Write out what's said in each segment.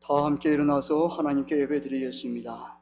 다 함께 일어나서 하나님께 예배드리겠습니다.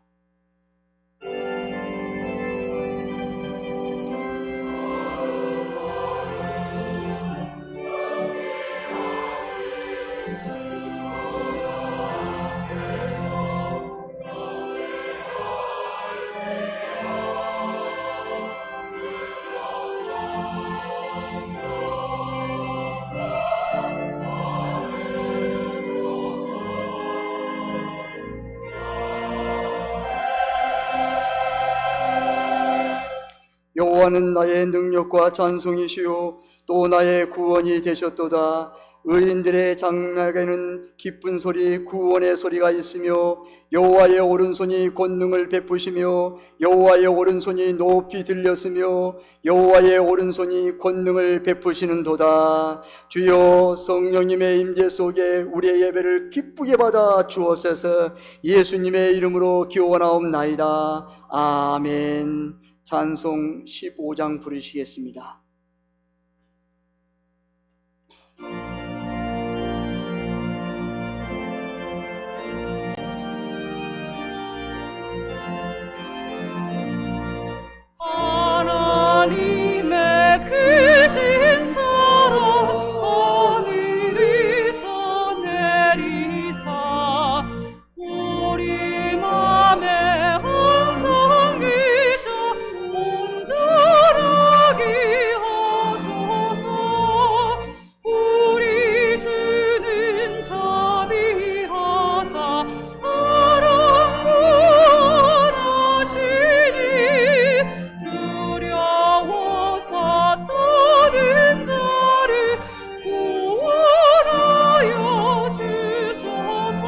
여호와는 나의 능력과 찬송이시요 또 나의 구원이 되셨도다. 의인들의 장막에는 기쁜 소리, 구원의 소리가 있으며 여호와의 오른손이 권능을 베푸시며 여호와의 오른손이 높이 들렸으며 여호와의 오른손이 권능을 베푸시는도다. 주여, 성령님의 임재 속에 우리의 예배를 기쁘게 받아 주옵소서. 예수님의 이름으로 기원하옵나이다. 아멘. 찬송 15장 부르시겠습니다. 하나님의 크신 사랑 하늘에서 내리사 우리 맘에 항상 계셔 온전하게 하소서. 우리 주는 자비하사 사랑 구원하시니 두려워서 떠는 자를 구원하여 주소서.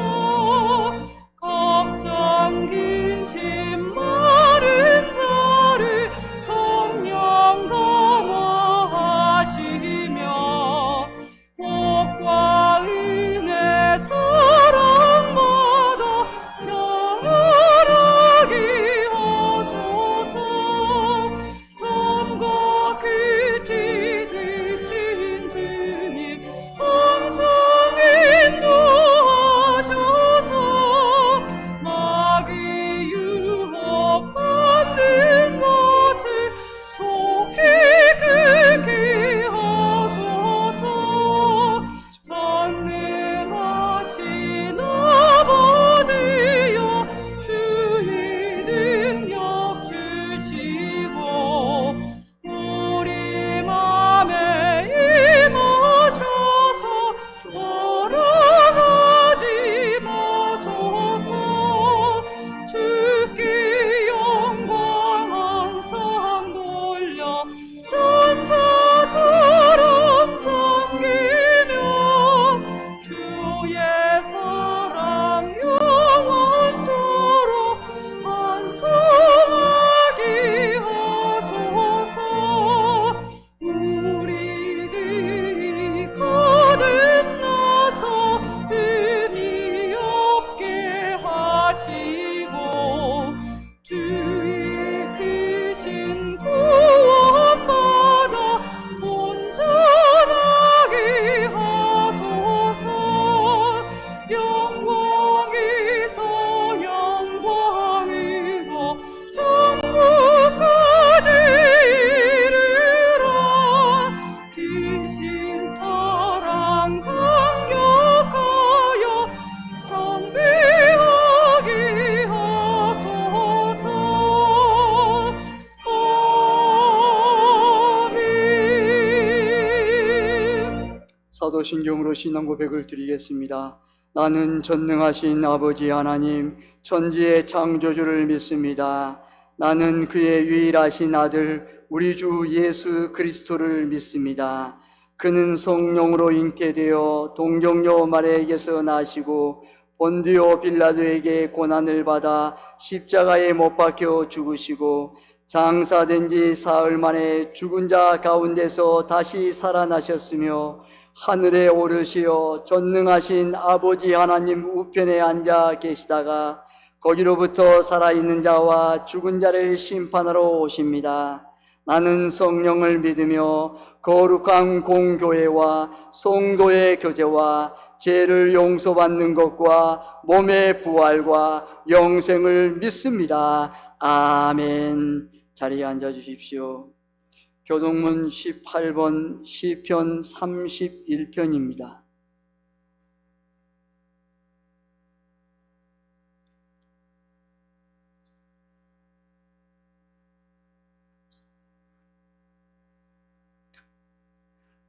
걱정 근심 많은 자를 성령 강화하시며 복과 은혜 사랑마다 영원하게 하소서. 참과 끝이 되신 주님 항상 인도하셔서 마귀 유혹받는 것을 속히 끊게 하소서. 전능하신 아버지여 주의 능력 주시고 우리 맘에 임하셔서 돌아가지 마소서. 주께 영광 항상 돌려 천사처럼 섬기며 주의 사랑 영원토록 찬송하게 하소서. 우리들이 거듭나서 의미 없게 하시고 주의 크신 구원받아 온전하게 하소서. 영광에서 영광으로 천국까지 이르라. 크신 사랑 강력하여 담대하게 하소서. 아멘. 사도신경으로 신앙 고백을 드리겠습니다. 나는 전능하신 아버지 하나님, 천지의 창조주를 믿습니다. 나는 그의 유일하신 아들 우리 주 예수 그리스도를 믿습니다. 그는 성령으로 잉태되어 동정녀 마리아에게서 나시고 본디오 빌라도에게 고난을 받아 십자가에 못 박혀 죽으시고 장사된 지 사흘 만에 죽은 자 가운데서 다시 살아나셨으며 하늘에 오르시어 전능하신 아버지 하나님 우편에 앉아 계시다가 거기로부터 살아있는 자와 죽은 자를 심판하러 오십니다. 나는 성령을 믿으며 거룩한 공교회와 성도의 교제와 죄를 용서받는 것과 몸의 부활과 영생을 믿습니다. 아멘. 자리에 앉아 주십시오. 교동문 18번 시편 31편입니다.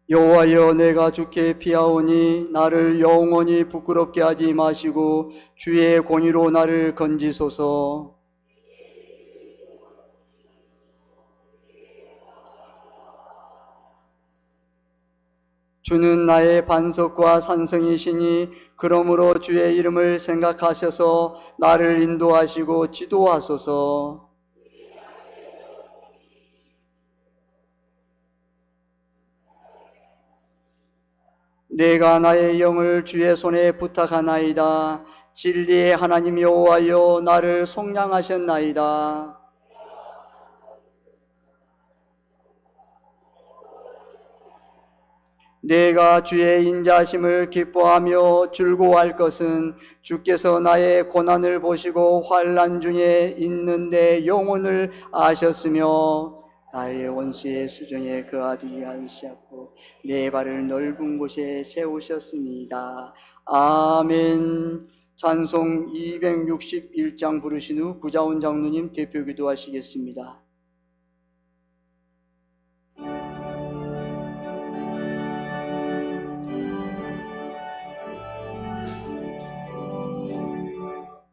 여호와여, 내가 주께 피하오니 나를 영원히 부끄럽게 하지 마시고 주의 권위로 나를 건지소서. 주는 나의 반석과 산성이시니 그러므로 주의 이름을 생각하셔서 나를 인도하시고 지도하소서. 내가 나의 영을 주의 손에 부탁하나이다. 진리의 하나님 여호와여, 나를 속량하셨나이다. 내가 주의 인자심을 기뻐하며 즐거워할 것은 주께서 나의 고난을 보시고 환난 중에 있는 내 영혼을 아셨으며 나의 원수의 수정에 거하지 않으셨고 내 발을 넓은 곳에 세우셨습니다. 아멘. 찬송 261장 부르신 후 구자원 장로님 대표 기도하시겠습니다.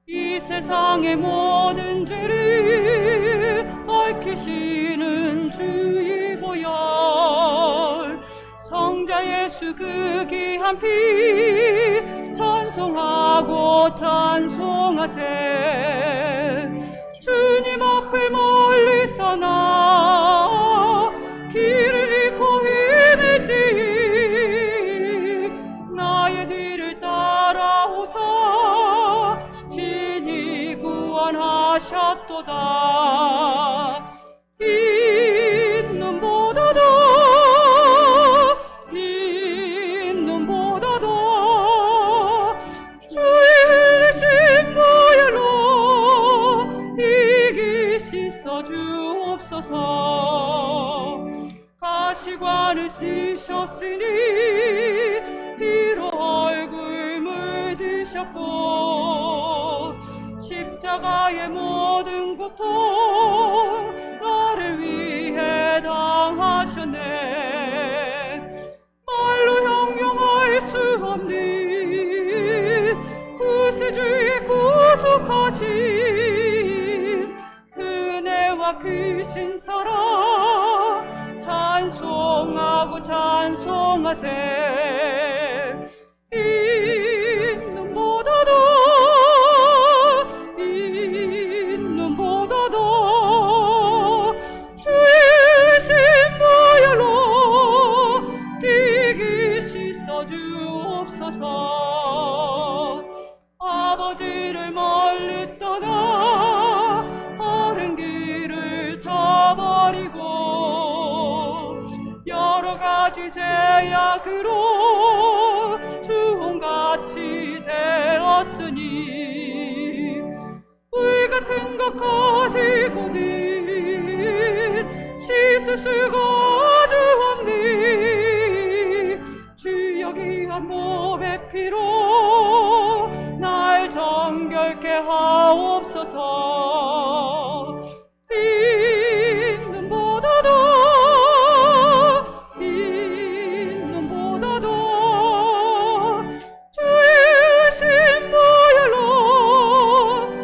이 세상의 모든 죄를 얽히시는 주의 보혈, 성자 예수 그 귀한 피 찬송하고 찬송하세. 주님 앞을 멀리 떠나 길을 잃고 힘을 띠 나의 뒤를 따라오사 진이 구원하셨도다. 흰 눈보다도 주의 흘리신 보혈로 이기 씻어 주옵소서. 가시관을 쓰셨으니 피로 얼굴 물드셨고 십자가의 모든 고통 나를 위해 당하셨네. 말로 형용할 수 없는 구세주의 구속하심, 그네와 크신 사랑 찬송하고 찬송하세. 흰 눈보다도 주의 신 보혈로 기기 씻어 주옵소서. 아버지를 멀리 떠나 바른 길을 저버리고 여러 가지 제약으로 주홍같이 되었으니 물 같은 것 가지고는 씻을 수가 아주 없니. 주여 귀한 몸의 피로 날 정결케 하옵소서. 흰 눈보다도 주의 신 보혈로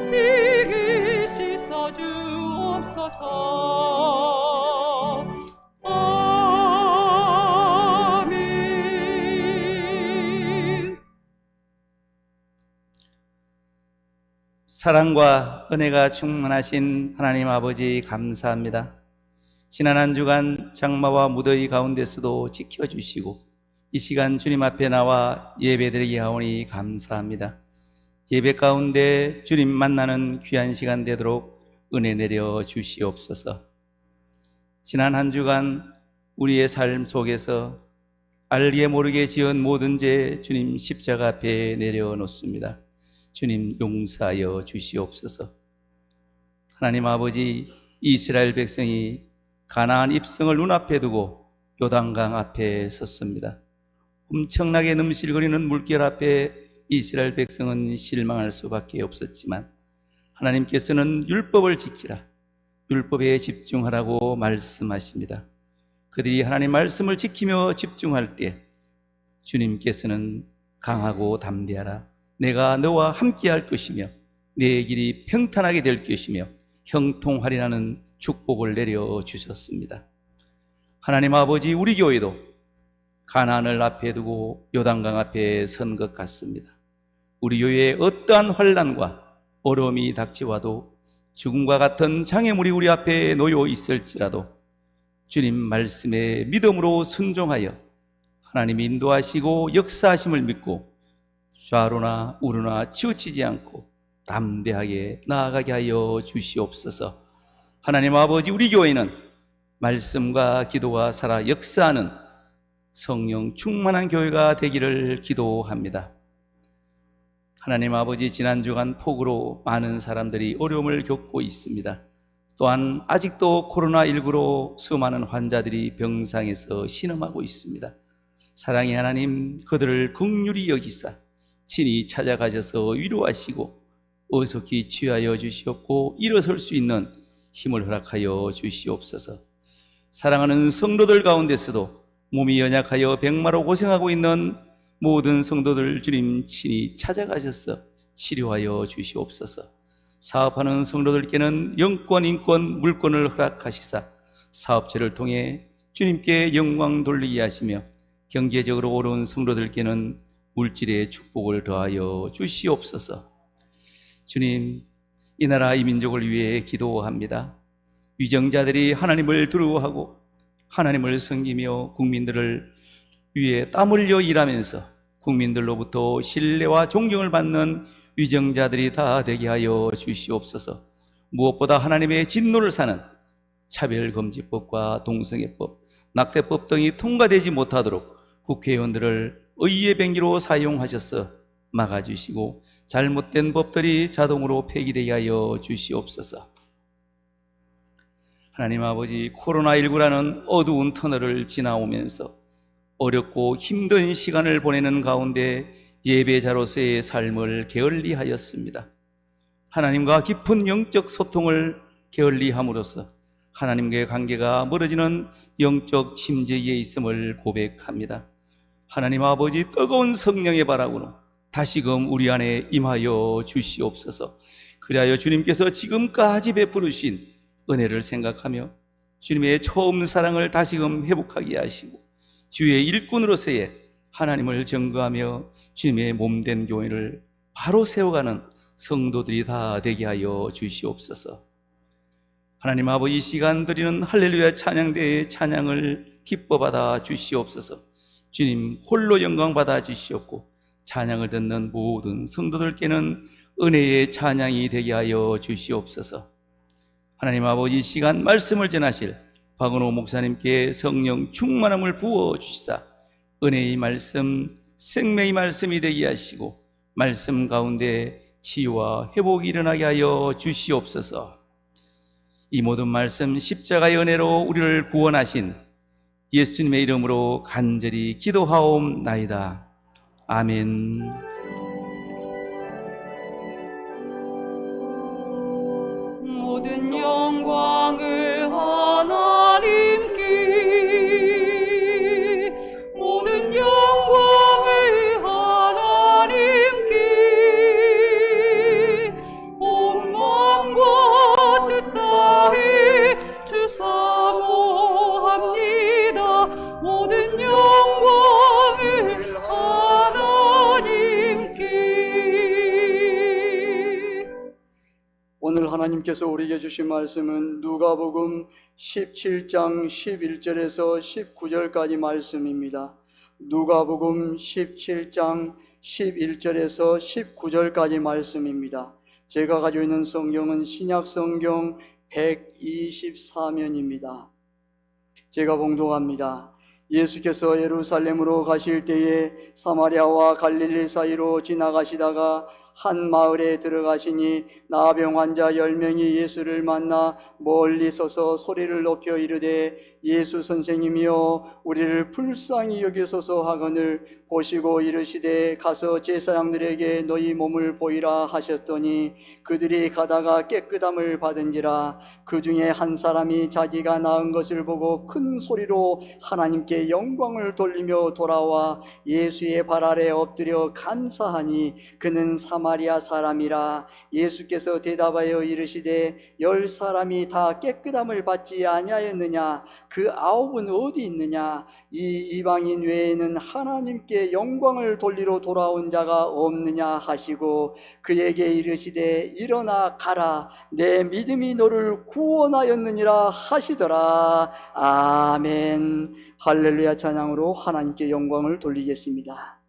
이기 씻어 주옵소서. 아멘. 사랑과 은혜가 충만하신 하나님 아버지 감사합니다. 지난 한 주간 장마와 무더위 가운데서도 지켜주시고 이 시간 주님 앞에 나와 예배드리게 하오니 감사합니다. 예배 가운데 주님 만나는 귀한 시간 되도록 은혜 내려 주시옵소서. 지난 한 주간 우리의 삶 속에서 알게 모르게 지은 모든 죄 주님 십자가 앞에 내려놓습니다. 주님 용서하여 주시옵소서. 하나님 아버지, 이스라엘 백성이 가나안 입성을 눈앞에 두고 요단강 앞에 섰습니다. 엄청나게 넘실거리는 물결 앞에 이스라엘 백성은 실망할 수밖에 없었지만 하나님께서는 율법을 지키라, 율법에 집중하라고 말씀하십니다. 그들이 하나님 말씀을 지키며 집중할 때 주님께서는 강하고 담대하라, 내가 너와 함께할 것이며 내 길이 평탄하게 될 것이며 형통하리라는 축복을 내려주셨습니다. 하나님 아버지, 우리 교회도 가나안을 앞에 두고 요단강 앞에 선 것 같습니다. 우리 교회에 어떠한 환난과 어려움이 닥치와도 죽음과 같은 장애물이 우리 앞에 놓여 있을지라도 주님 말씀에 믿음으로 순종하여 하나님이 인도하시고 역사하심을 믿고 좌로나 우로나 치우치지 않고 담대하게 나아가게 하여 주시옵소서. 하나님 아버지, 우리 교회는 말씀과 기도가 살아 역사하는 성령 충만한 교회가 되기를 기도합니다. 하나님 아버지, 지난 주간 폭우로 많은 사람들이 어려움을 겪고 있습니다. 또한 아직도 코로나19로 수많은 환자들이 병상에서 신음하고 있습니다. 사랑의 하나님, 그들을 긍휼히 여기사 친히 찾아가셔서 위로하시고 어속히 취하여 주시옵고 일어설 수 있는 힘을 허락하여 주시옵소서. 사랑하는 성도들 가운데서도 몸이 연약하여 백마로 고생하고 있는 모든 성도들 주님 친히 찾아가셔서 치료하여 주시옵소서. 사업하는 성도들께는 영권, 인권, 물권을 허락하시사 사업체를 통해 주님께 영광 돌리게 하시며 경제적으로 어려운 성도들께는 물질의 축복을 더하여 주시옵소서. 주님, 이 나라 이 민족을 위해 기도합니다. 위정자들이 하나님을 두려워하고 하나님을 섬기며 국민들을 위해 땀 흘려 일하면서 국민들로부터 신뢰와 존경을 받는 위정자들이 다 되게 하여 주시옵소서. 무엇보다 하나님의 진노를 사는 차별금지법과 동성애법, 낙태법 등이 통과되지 못하도록 국회의원들을 의의 병기로 사용하셔서 막아주시고 잘못된 법들이 자동으로 폐기되게 하여 주시옵소서. 하나님 아버지, 코로나19라는 어두운 터널을 지나오면서 어렵고 힘든 시간을 보내는 가운데 예배자로서의 삶을 게을리하였습니다. 하나님과 깊은 영적 소통을 게을리함으로써 하나님과의 관계가 멀어지는 영적 침체에 있음을 고백합니다. 하나님 아버지, 뜨거운 성령의 바람으로 다시금 우리 안에 임하여 주시옵소서. 그리하여 주님께서 지금까지 베푸르신 은혜를 생각하며 주님의 처음 사랑을 다시금 회복하게 하시고 주의 일꾼으로서의 하나님을 증거하며 주님의 몸된 교회를 바로 세워가는 성도들이 다 되게 하여 주시옵소서. 하나님 아버지, 이 시간 드리는 할렐루야 찬양대의 찬양을 기뻐 받아 주시옵소서. 주님 홀로 영광 받아 주시옵고 찬양을 듣는 모든 성도들께는 은혜의 찬양이 되게 하여 주시옵소서. 하나님 아버지, 이 시간 말씀을 전하실 박은호 목사님께 성령 충만함을 부어 주시사 은혜의 말씀, 생명의 말씀이 되게 하시고 말씀 가운데 치유와 회복이 일어나게 하여 주시옵소서. 이 모든 말씀 십자가의 은혜로 우리를 구원하신 예수님의 이름으로 간절히 기도하옵나이다. 아멘. 모든 영광을 하나님께, 모든 영광을 하나님께, 온 마음과 뜻 다해 주 사모합니다. 모든 영광을 하나님께. 오늘 하나님께서 우리에게 주신 말씀은 누가복음 17장 11절에서 19절까지 말씀입니다. 누가복음 17장 11절에서 19절까지 말씀입니다. 제가 가지고 있는 성경은 신약 성경 124면입니다. 제가 봉독합니다. 예수께서 예루살렘으로 가실 때에 사마리아와 갈릴리 사이로 지나가시다가 한 마을에 들어가시니 나병 환자 10명이 예수를 만나 멀리 서서 소리를 높여 이르되 예수 선생님이여 우리를 불쌍히 여기소서 하거늘 보시고 이르시되 가서 제사장들에게 너희 몸을 보이라 하셨더니 그들이 가다가 깨끗함을 받은지라. 그 중에 한 사람이 자기가 나은 것을 보고 큰 소리로 하나님께 영광을 돌리며 돌아와 예수의 발 아래 엎드려 감사하니 그는 사마리아 사람이라. 예수께서 대답하여 이르시되 10사람이 다 깨끗함을 받지 아니하였느냐? 그 9은 어디 있느냐? 이 이방인 외에는 하나님께 영광을 돌리러 돌아온 자가 없느냐 하시고 그에게 이르시되 일어나 가라 내 믿음이 너를 구원하였느니라 하시더라. 아멘. 할렐루야. 찬양으로 하나님께 영광을 돌리겠습니다.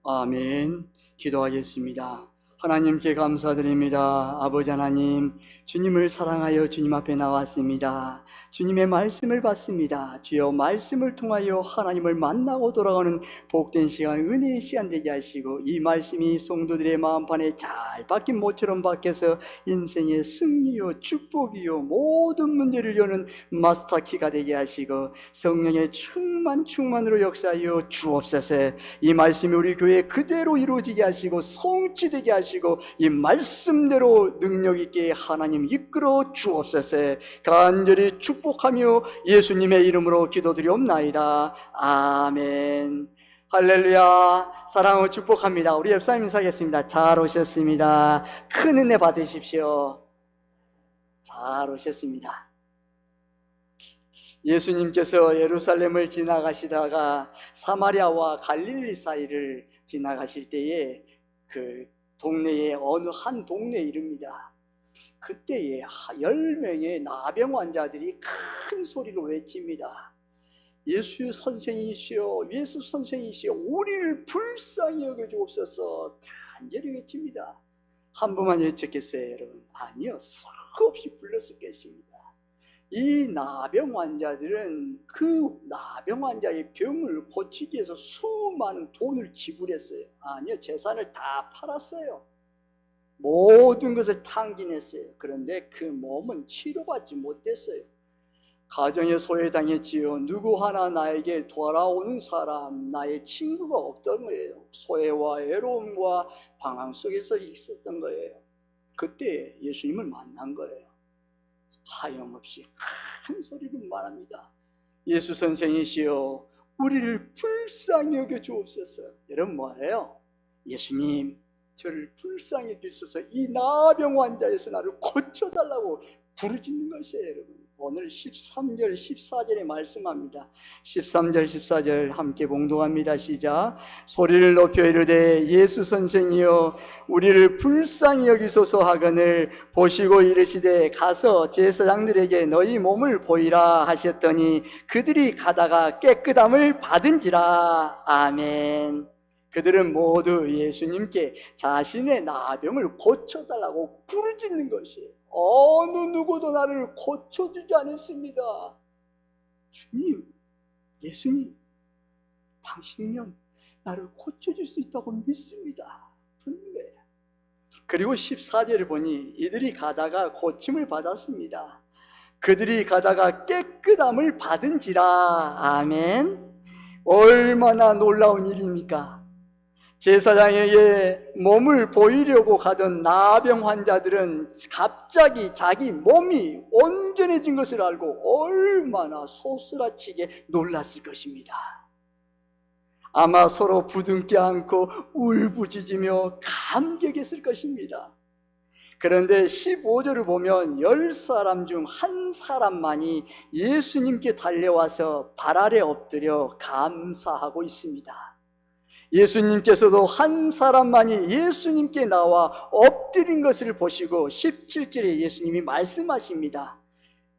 아멘. 기도하겠습니다. 하나님께 감사드립니다. 아버지 하나님, 주님을 사랑하여 주님 앞에 나왔습니다. 주님의 말씀을 받습니다. 주여 말씀을 통하여 하나님을 만나고 돌아가는 복된 시간, 은혜의 시간 되게 하시고 이 말씀이 성도들의 마음판에 잘 박힌 모처럼 박혀서 인생의 승리요 축복이요 모든 문제를 여는 마스터키가 되게 하시고 성령의 충만으로 역사하여 주옵소서. 이 말씀이 우리 교회에 그대로 이루어지게 하시고 성취되게 하시고 이 말씀대로 능력 있게 하나님 이끌어 주옵소서. 간절히 축복하며 예수님의 이름으로 기도드리옵나이다. 아멘. 할렐루야. 사랑으로 축복합니다. 우리 옆사님 인사하겠습니다. 잘 오셨습니다. 큰 은혜 받으십시오. 잘 오셨습니다. 예수님께서 예루살렘을 지나가시다가 사마리아와 갈릴리 사이를 지나가실 때에 그 동네에 어느 한 동네에 이릅니다. 그때에 10명의 나병 환자들이 큰 소리로 외칩니다. 예수 선생이시여, 예수 선생이시여, 우리를 불쌍히 여겨주옵소서 간절히 외칩니다. 한 번만 외쳤겠어요, 여러분? 아니요, 수없이 불렀을 것입니다. 이 나병 환자들은 그 나병 환자의 병을 고치기 위해서 수많은 돈을 지불했어요. 아니요, 재산을 다 팔았어요. 모든 것을 탕진했어요. 그런데 그 몸은 치료받지 못했어요. 가정에 소외당했지요. 누구 하나 나에게 돌아오는 사람, 나의 친구가 없던 거예요. 소외와 외로움과 방황 속에서 있었던 거예요. 그때 예수님을 만난 거예요. 하염없이 큰 소리로 말합니다. 예수 선생이시여, 우리를 불쌍히 여겨 주옵소서. 여러분 뭐예요? 예수님, 저를 불쌍히 여기소서. 이 나병 환자에서 나를 고쳐달라고 부르짖는 것이에요, 여러분. 오늘 13절, 14절에 말씀합니다. 13절, 14절 함께 봉독합니다. 시작. 소리를 높여 이르되 예수 선생이여, 우리를 불쌍히 여기소서 하거늘 보시고 이르시되 가서 제사장들에게 너희 몸을 보이라 하셨더니 그들이 가다가 깨끗함을 받은지라. 아멘. 그들은 모두 예수님께 자신의 나병을 고쳐달라고 부르짖는 것이에요. 어느 누구도 나를 고쳐주지 않았습니다. 주님, 예수님, 당신이면 나를 고쳐줄 수 있다고 믿습니다. 부르는 거예요. 그리고 14절을 보니 이들이 가다가 고침을 받았습니다. 그들이 가다가 깨끗함을 받은지라. 아멘. 얼마나 놀라운 일입니까? 제사장에게 몸을 보이려고 가던 나병 환자들은 갑자기 자기 몸이 온전해진 것을 알고 얼마나 소스라치게 놀랐을 것입니다. 아마 서로 부둥켜 안고 울부짖으며 감격했을 것입니다. 그런데 15절을 보면 10사람 중 한 사람만이 예수님께 달려와서 발 아래 엎드려 감사하고 있습니다. 예수님께서도 한 사람만이 예수님께 나와 엎드린 것을 보시고 17절에 예수님이 말씀하십니다.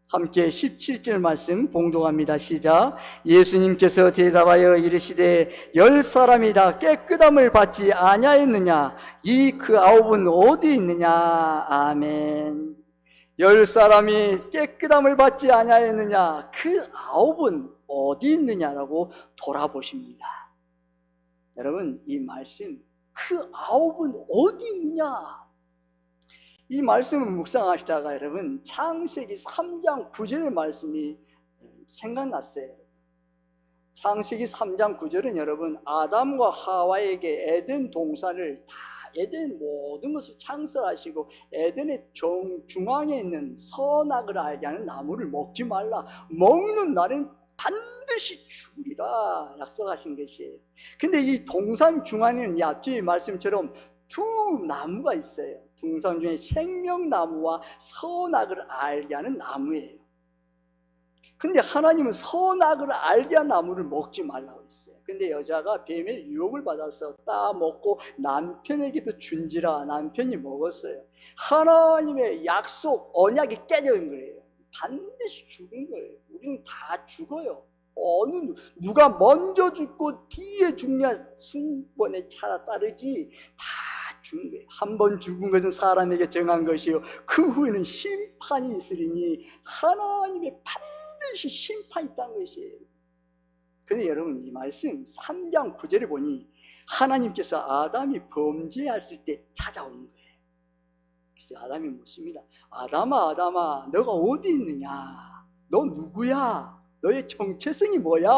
함께 17절 말씀 봉독합니다. 시작. 예수님께서 대답하여 이르시되 10사람이 다 깨끗함을 받지 아니하였느냐? 이 그 9은 어디 있느냐? 아멘. 10사람이 깨끗함을 받지 아니하였느냐? 그 9은 어디 있느냐라고 돌아보십니다. 여러분, 이 말씀, 그 9은 어디 있느냐? 이 말씀을 묵상하시다가 여러분 창세기 3장 9절의 말씀이 생각났어요. 창세기 3장 9절은 여러분 아담과 하와에게 에덴 동산을 다 에덴 모든 것을 창설하시고 에덴의 중앙에 있는 선악을 알게 하는 나무를 먹지 말라, 먹는 날은 반드시 죽으리라 약속하신 것이에요. 근데 이 동산 중앙에는 이 앞뒤 말씀처럼 두 나무가 있어요. 동산 중에 생명나무와 선악을 알게 하는 나무예요. 근데 하나님은 선악을 알게 한 나무를 먹지 말라고 했어요. 근데 여자가 뱀의 유혹을 받아서 따먹고 남편에게도 준지라 남편이 먹었어요. 하나님의 약속, 언약이 깨진 거예요. 반드시 죽은 거예요. 우리는 다 죽어요. 누가 먼저 죽고 뒤에 죽냐 순번에 차라 따르지 다 죽은 거예요. 한 번 죽은 것은 사람에게 정한 것이요 그 후에는 심판이 있으리니 하나님의 반드시 심판이 있다는 것이에요. 그런데 여러분 이 말씀 3장 9절에 보니 하나님께서 아담이 범죄했을 때 찾아오는 거예요. 그래서 아담이 묻습니다. 아담아 아담아 너가 어디 있느냐? 너 누구야? 너의 정체성이 뭐야?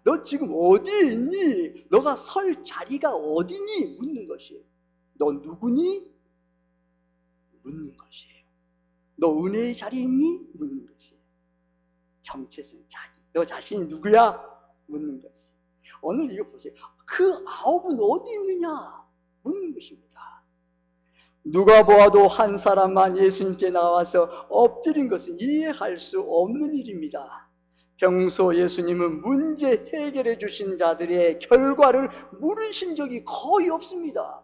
너 지금 어디에 있니? 너가 설 자리가 어디니? 묻는 것이에요. 너 누구니? 묻는 것이에요. 너 은혜의 자리에 있니? 묻는 것이에요. 정체성, 자기. 너 자신이 누구야? 묻는 것이에요. 오늘 이거 보세요. 그 9은 어디 있느냐? 묻는 것입니다. 누가 보아도 한 사람만 예수님께 나와서 엎드린 것은 이해할 수 없는 일입니다. 평소 예수님은 문제 해결해 주신 자들의 결과를 물으신 적이 거의 없습니다.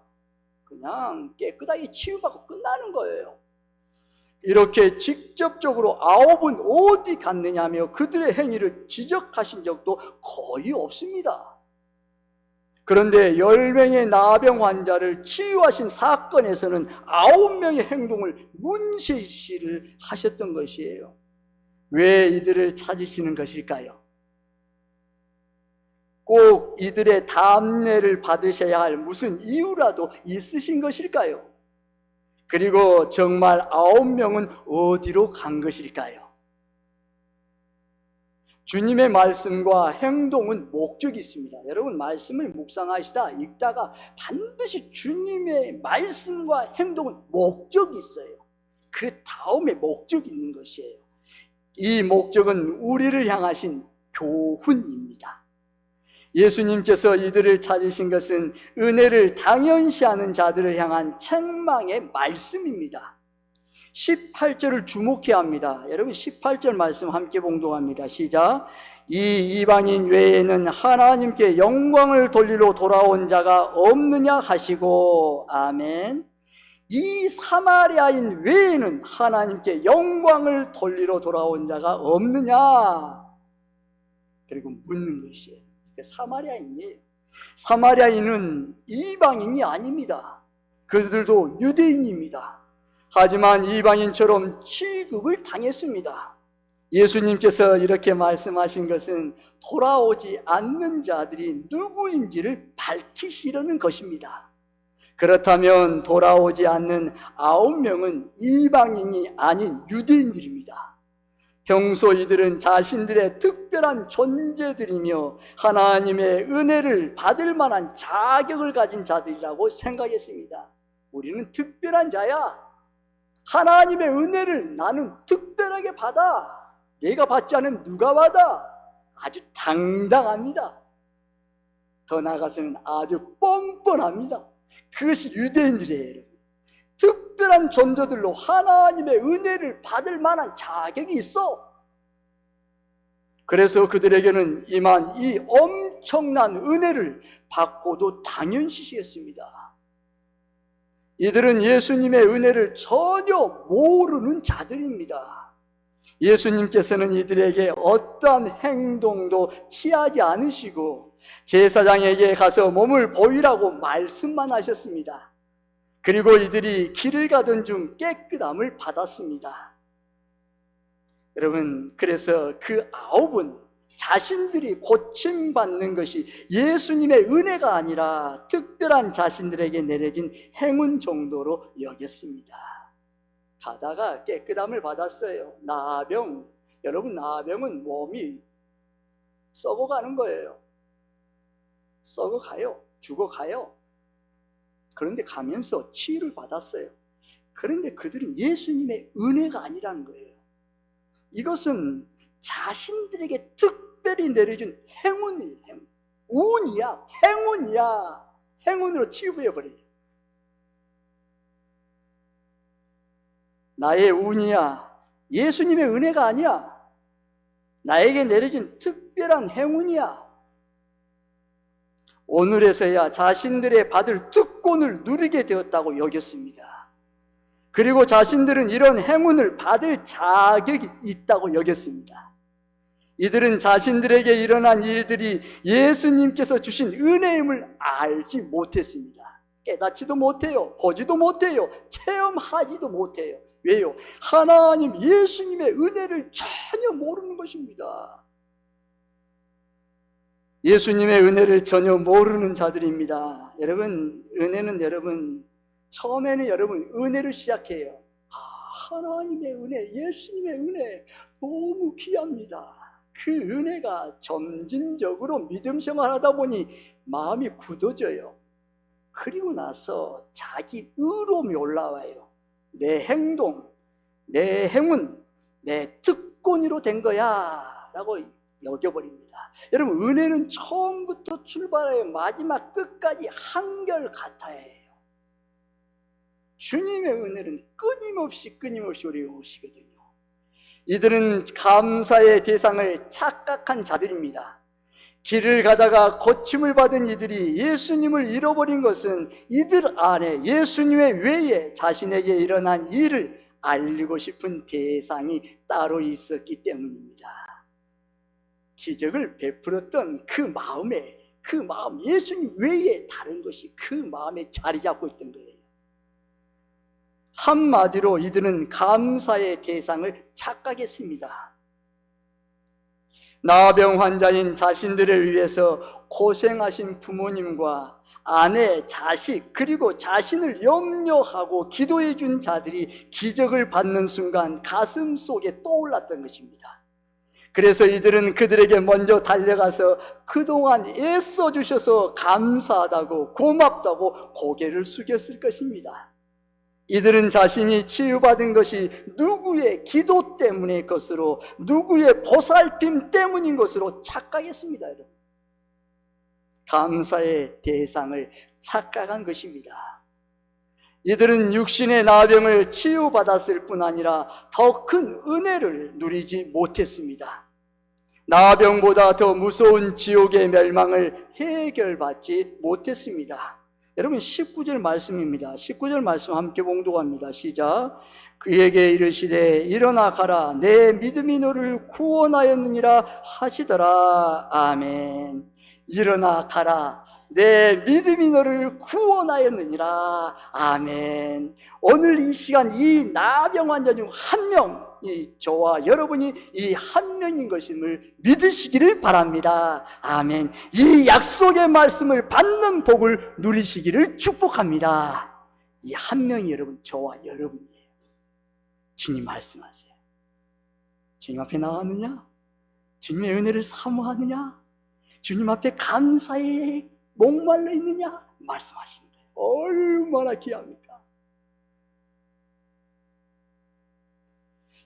그냥 깨끗하게 치유받고 끝나는 거예요. 이렇게 직접적으로 아홉은 어디 갔느냐며 그들의 행위를 지적하신 적도 거의 없습니다. 그런데 10명의 나병 환자를 치유하신 사건에서는 9명의 행동을 문제시를 하셨던 것이에요. 왜 이들을 찾으시는 것일까요? 꼭 이들의 담례를 받으셔야 할 무슨 이유라도 있으신 것일까요? 그리고 정말 9명은 어디로 간 것일까요? 주님의 말씀과 행동은 목적이 있습니다. 여러분, 말씀을 묵상하시다 읽다가 반드시 주님의 말씀과 행동은 목적이 있어요. 그 다음에 목적이 있는 것이에요. 이 목적은 우리를 향하신 교훈입니다. 예수님께서 이들을 찾으신 것은 은혜를 당연시하는 자들을 향한 책망의 말씀입니다. 18절을 주목해야 합니다. 여러분, 18절 말씀 함께 봉독합니다. 시작. 이 이방인 외에는 하나님께 영광을 돌리러 돌아온 자가 없느냐 하시고, 아멘. 이 사마리아인 외에는 하나님께 영광을 돌리러 돌아온 자가 없느냐, 그리고 묻는 것이에요. 사마리아인이에요. 사마리아인은 이방인이 아닙니다. 그들도 유대인입니다. 하지만 이방인처럼 취급을 당했습니다. 예수님께서 이렇게 말씀하신 것은 돌아오지 않는 자들이 누구인지를 밝히시려는 것입니다. 그렇다면 돌아오지 않는 9명은 이방인이 아닌 유대인들입니다. 평소 이들은 자신들의 특별한 존재들이며 하나님의 은혜를 받을 만한 자격을 가진 자들이라고 생각했습니다. 우리는 특별한 자야. 하나님의 은혜를 나는 특별하게 받아. 내가 받지 않으면 누가 받아? 아주 당당합니다. 더 나아가서는 아주 뻔뻔합니다. 그것이 유대인들이에요. 특별한 존재들로 하나님의 은혜를 받을 만한 자격이 있어. 그래서 그들에게는 임한 이 엄청난 은혜를 받고도 당연시했습니다. 이들은 예수님의 은혜를 전혀 모르는 자들입니다. 예수님께서는 이들에게 어떠한 행동도 취하지 않으시고 제사장에게 가서 몸을 보이라고 말씀만 하셨습니다. 그리고 이들이 길을 가던 중 깨끗함을 받았습니다. 여러분, 그래서 그 9은 자신들이 고침받는 것이 예수님의 은혜가 아니라 특별한 자신들에게 내려진 행운 정도로 여겼습니다. 가다가 깨끗함을 받았어요. 나병, 여러분, 나병은 몸이 썩어가는 거예요. 썩어가요. 죽어가요. 그런데 가면서 치유를 받았어요. 그런데 그들은 예수님의 은혜가 아니라는 거예요. 이것은 자신들에게 특별히 내려준 행운이에요. 행운. 운이야. 행운이야. 행운으로 치부해버려요. 나의 운이야. 예수님의 은혜가 아니야. 나에게 내려준 특별한 행운이야. 오늘에서야 자신들의 받을 특권을 누리게 되었다고 여겼습니다. 그리고 자신들은 이런 행운을 받을 자격이 있다고 여겼습니다. 이들은 자신들에게 일어난 일들이 예수님께서 주신 은혜임을 알지 못했습니다. 깨닫지도 못해요. 보지도 못해요. 체험하지도 못해요. 왜요? 하나님 예수님의 은혜를 전혀 모르는 것입니다. 예수님의 은혜를 전혀 모르는 자들입니다. 여러분, 은혜는 여러분, 처음에는 여러분 은혜로 시작해요. 하나님의 은혜, 예수님의 은혜 너무 귀합니다. 그 은혜가 점진적으로 믿음 생활하다 보니 마음이 굳어져요. 그리고 나서 자기 의로움이 올라와요. 내 행동, 내 행운, 내 특권으로 된 거야 라고 여겨버립니다. 여러분, 은혜는 처음부터 출발하여 마지막 끝까지 한결같아야 해요. 주님의 은혜는 끊임없이 우리에게 오시거든요. 이들은 감사의 대상을 착각한 자들입니다. 길을 가다가 고침을 받은 이들이 예수님을 잃어버린 것은 이들 안에 예수님의 외에 자신에게 일어난 일을 알리고 싶은 대상이 따로 있었기 때문입니다. 기적을 베풀었던 그 마음, 예수님 외에 다른 것이 그 마음에 자리 잡고 있던 거예요. 한마디로 이들은 감사의 대상을 착각했습니다. 나병 환자인 자신들을 위해서 고생하신 부모님과 아내, 자식, 그리고 자신을 염려하고 기도해 준 자들이 기적을 받는 순간 가슴 속에 떠올랐던 것입니다. 그래서 이들은 그들에게 먼저 달려가서 그동안 애써 주셔서 감사하다고 고맙다고 고개를 숙였을 것입니다. 이들은 자신이 치유받은 것이 누구의 기도 때문의 것으로, 누구의 보살핌 때문인 것으로 착각했습니다. 여러분, 감사의 대상을 착각한 것입니다. 이들은 육신의 나병을 치유받았을 뿐 아니라 더 큰 은혜를 누리지 못했습니다. 나병보다 더 무서운 지옥의 멸망을 해결받지 못했습니다. 여러분, 19절 말씀입니다. 19절 말씀 함께 봉독합니다. 시작. 그에게 이르시되 일어나 가라, 내 믿음이 너를 구원하였느니라 하시더라. 아멘. 일어나 가라, 내 믿음이 너를 구원하였느니라. 아멘. 오늘 이 시간 이 나병 환자 중 한 명이 저와 여러분이 이 한 명인 것임을 믿으시기를 바랍니다. 아멘. 이 약속의 말씀을 받는 복을 누리시기를 축복합니다. 이 한 명이 여러분, 저와 여러분이에요. 주님 말씀하세요. 주님 앞에 나왔느냐? 주님의 은혜를 사모하느냐? 주님 앞에 감사에 목말라 있느냐? 말씀하시는 거예요. 얼마나 귀합니까?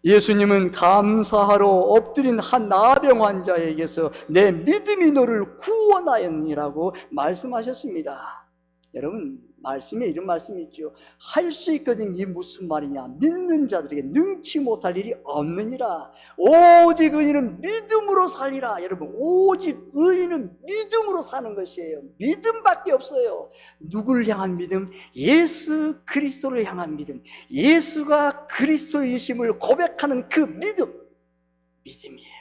예수님은 감사하러 엎드린 한 나병 환자에게서 내 믿음이 너를 구원하였느니라고 말씀하셨습니다. 여러분, 말씀에 이런 말씀이 있죠. 할 수 있거든. 이 무슨 말이냐? 믿는 자들에게 능치 못할 일이 없느니라. 오직 의인은 믿음으로 살리라. 여러분, 오직 의인은 믿음으로 사는 것이에요. 믿음밖에 없어요. 누구를 향한 믿음? 예수 그리스도를 향한 믿음. 예수가 그리스도이심을 고백하는 그 믿음이에요.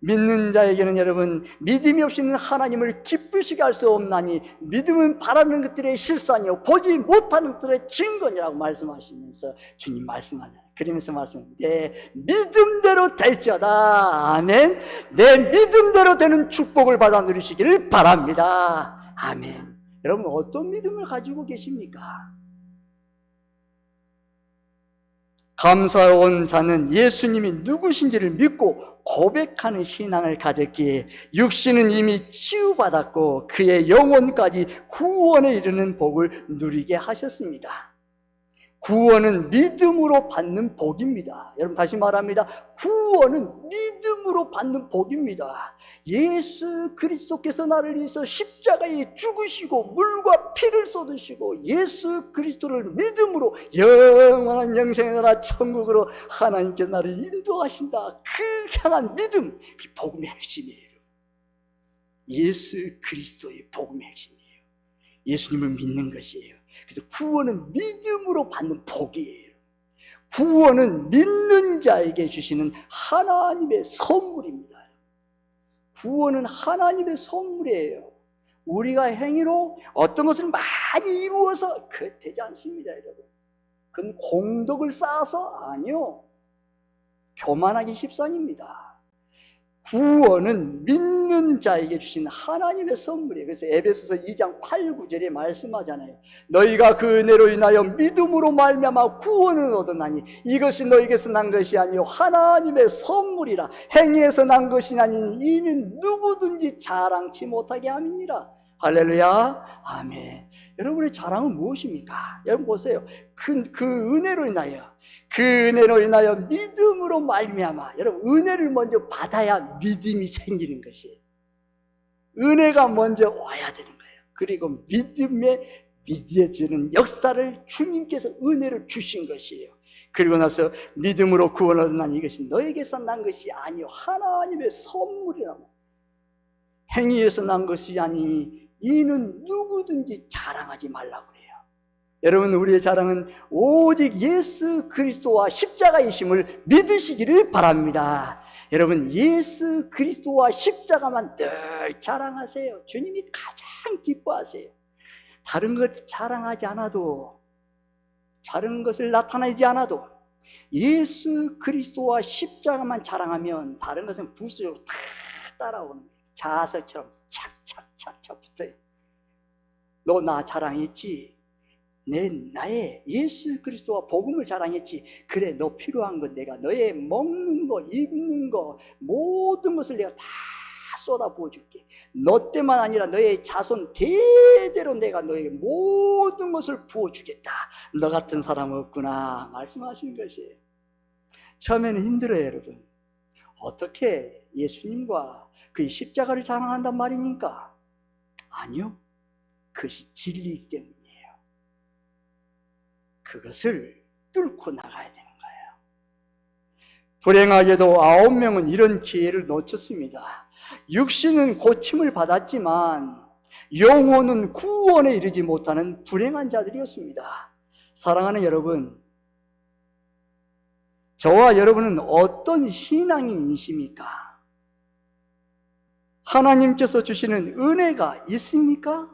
믿는 자에게는 여러분, 믿음이 없이는 하나님을 기쁘시게 할 수 없나니 믿음은 바라는 것들의 실상이요 보지 못하는 것들의 증거니라고 말씀하시면서 주님 말씀하잖아요. 그러면서 내 믿음대로 될지어다. 아멘. 내 믿음대로 되는 축복을 받아 누리시기를 바랍니다. 아멘. 여러분, 어떤 믿음을 가지고 계십니까? 감사온 자는 예수님이 누구신지를 믿고 고백하는 신앙을 가졌기에 육신은 이미 치유받았고 그의 영혼까지 구원에 이르는 복을 누리게 하셨습니다. 구원은 믿음으로 받는 복입니다. 여러분, 다시 말합니다. 구원은 믿음으로 받는 복입니다. 예수 그리스도께서 나를 위해서 십자가에 죽으시고 물과 피를 쏟으시고 예수 그리스도를 믿음으로 영원한 영생의 나라 천국으로 하나님께서 나를 인도하신다. 그 향한 믿음, 그 복음의 핵심이에요. 예수 그리스도의 복음의 핵심이에요. 예수님을 믿는 것이에요. 그래서 구원은 믿음으로 받는 복이에요. 구원은 믿는 자에게 주시는 하나님의 선물입니다. 구원은 하나님의 선물이에요. 우리가 행위로 어떤 것을 많이 이루어서 되지 않습니다, 여러분. 그건 공덕을 쌓아서 아니요. 교만하기 십상입니다. 구원은 믿는 자에게 주신 하나님의 선물이에요. 그래서 에베소서 2장 8, 9절에 말씀하잖아요. 너희가 그 은혜로 인하여 믿음으로 말미암아 구원을 얻었나니 이것이 너희에게서 난 것이 아니요 하나님의 선물이라. 행위에서 난 것이 아니니 이는 누구든지 자랑치 못하게 함이니라. 할렐루야. 아멘. 여러분의 자랑은 무엇입니까? 여러분 보세요. 그 은혜로 인하여 믿음으로 말미암아. 여러분, 은혜를 먼저 받아야 믿음이 생기는 것이에요. 은혜가 먼저 와야 되는 거예요. 그리고 믿음에 믿어지는 역사를 주님께서 은혜를 주신 것이에요. 그리고 나서 믿음으로 구원을 얻으나니 이것이 너에게서 난 것이 아니요 하나님의 선물이라고. 행위에서 난 것이 아니니 이는 누구든지 자랑하지 말라고 그래요. 여러분, 우리의 자랑은 오직 예수 그리스도와 십자가이심을 믿으시기를 바랍니다. 여러분, 예수 그리스도와 십자가만 늘 자랑하세요. 주님이 가장 기뻐하세요. 다른 것 자랑하지 않아도, 다른 것을 나타내지 않아도 예수 그리스도와 십자가만 자랑하면 다른 것은 부수적으로 다 따라오는 거예요. 자석처럼 착착착착 붙어요. 너 나 자랑했지? 나의 예수 그리스도와 복음을 자랑했지? 그래, 너 필요한 건 내가 너의 먹는 거, 입는 거, 모든 것을 내가 다 쏟아 부어줄게. 너 때만 아니라 너의 자손 대대로 내가 너에게 모든 것을 부어주겠다. 너 같은 사람 없구나 말씀하시는 것이에요. 처음에는 힘들어요, 여러분. 어떻게 예수님과 그의 십자가를 자랑한단 말입니까? 아니요, 그것이 진리이기 때문이에요. 그것을 뚫고 나가야 되는 거예요. 불행하게도 9명은 이런 기회를 놓쳤습니다. 육신은 고침을 받았지만 영혼은 구원에 이르지 못하는 불행한 자들이었습니다. 사랑하는 여러분, 저와 여러분은 어떤 신앙인이십니까? 하나님께서 주시는 은혜가 있습니까?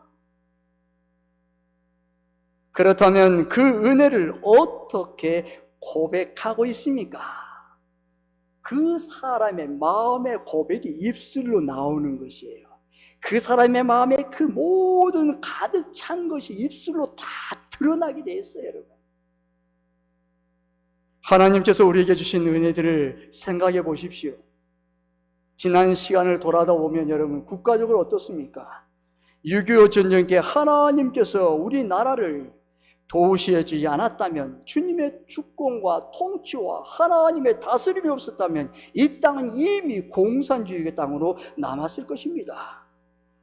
그렇다면 그 은혜를 어떻게 고백하고 있습니까? 그 사람의 마음의 고백이 입술로 나오는 것이에요. 그 사람의 마음에 그 모든 가득 찬 것이 입술로 다 드러나게 되어 있어요, 여러분. 하나님께서 우리에게 주신 은혜들을 생각해 보십시오. 지난 시간을 돌아다 보면 여러분, 국가적으로 어떻습니까? 6.25 전쟁 때 하나님께서 우리나라를 도우시해 주지 않았다면, 주님의 주권과 통치와 하나님의 다스림이 없었다면 이 땅은 이미 공산주의의 땅으로 남았을 것입니다.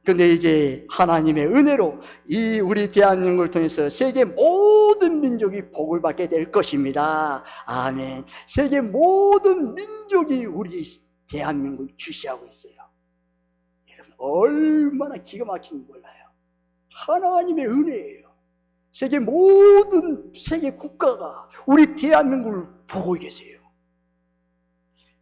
그런데 이제 하나님의 은혜로 이 우리 대한민국을 통해서 세계 모든 민족이 복을 받게 될 것입니다. 아멘. 세계 모든 민족이 우리 대한민국을 주시하고 있어요. 여러분, 얼마나 기가 막힌지 몰라요. 하나님의 은혜예요. 세계 모든 세계 국가가 우리 대한민국을 보고 계세요.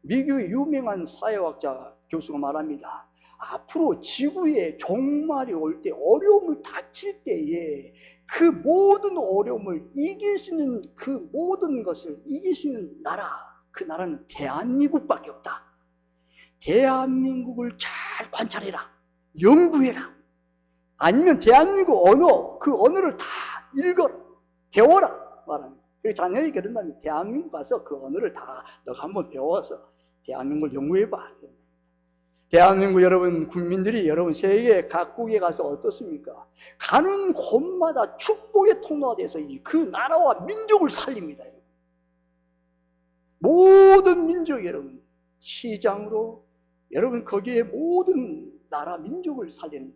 미국의 유명한 사회학자 교수가 말합니다. 앞으로 지구에 종말이 올 때, 어려움을 닥칠 때에 그 모든 어려움을 이길 수 있는, 그 모든 것을 이길 수 있는 나라, 그 나라는 대한민국밖에 없다. 대한민국을 잘 관찰해라, 연구해라. 아니면 대한민국 언어, 그 언어를 다 읽어라, 배워라 말합니다. 그 자녀에게 그런다면 대한민국 가서 그 언어를 다 너가 한번 배워서 대한민국을 연구해봐. 대한민국 여러분 국민들이 여러분 세계 각국에 가서 어떻습니까? 가는 곳마다 축복의 통로가 돼서 그 나라와 민족을 살립니다. 모든 민족 여러분 시장으로 여러분 거기에 모든 나라 민족을 살리는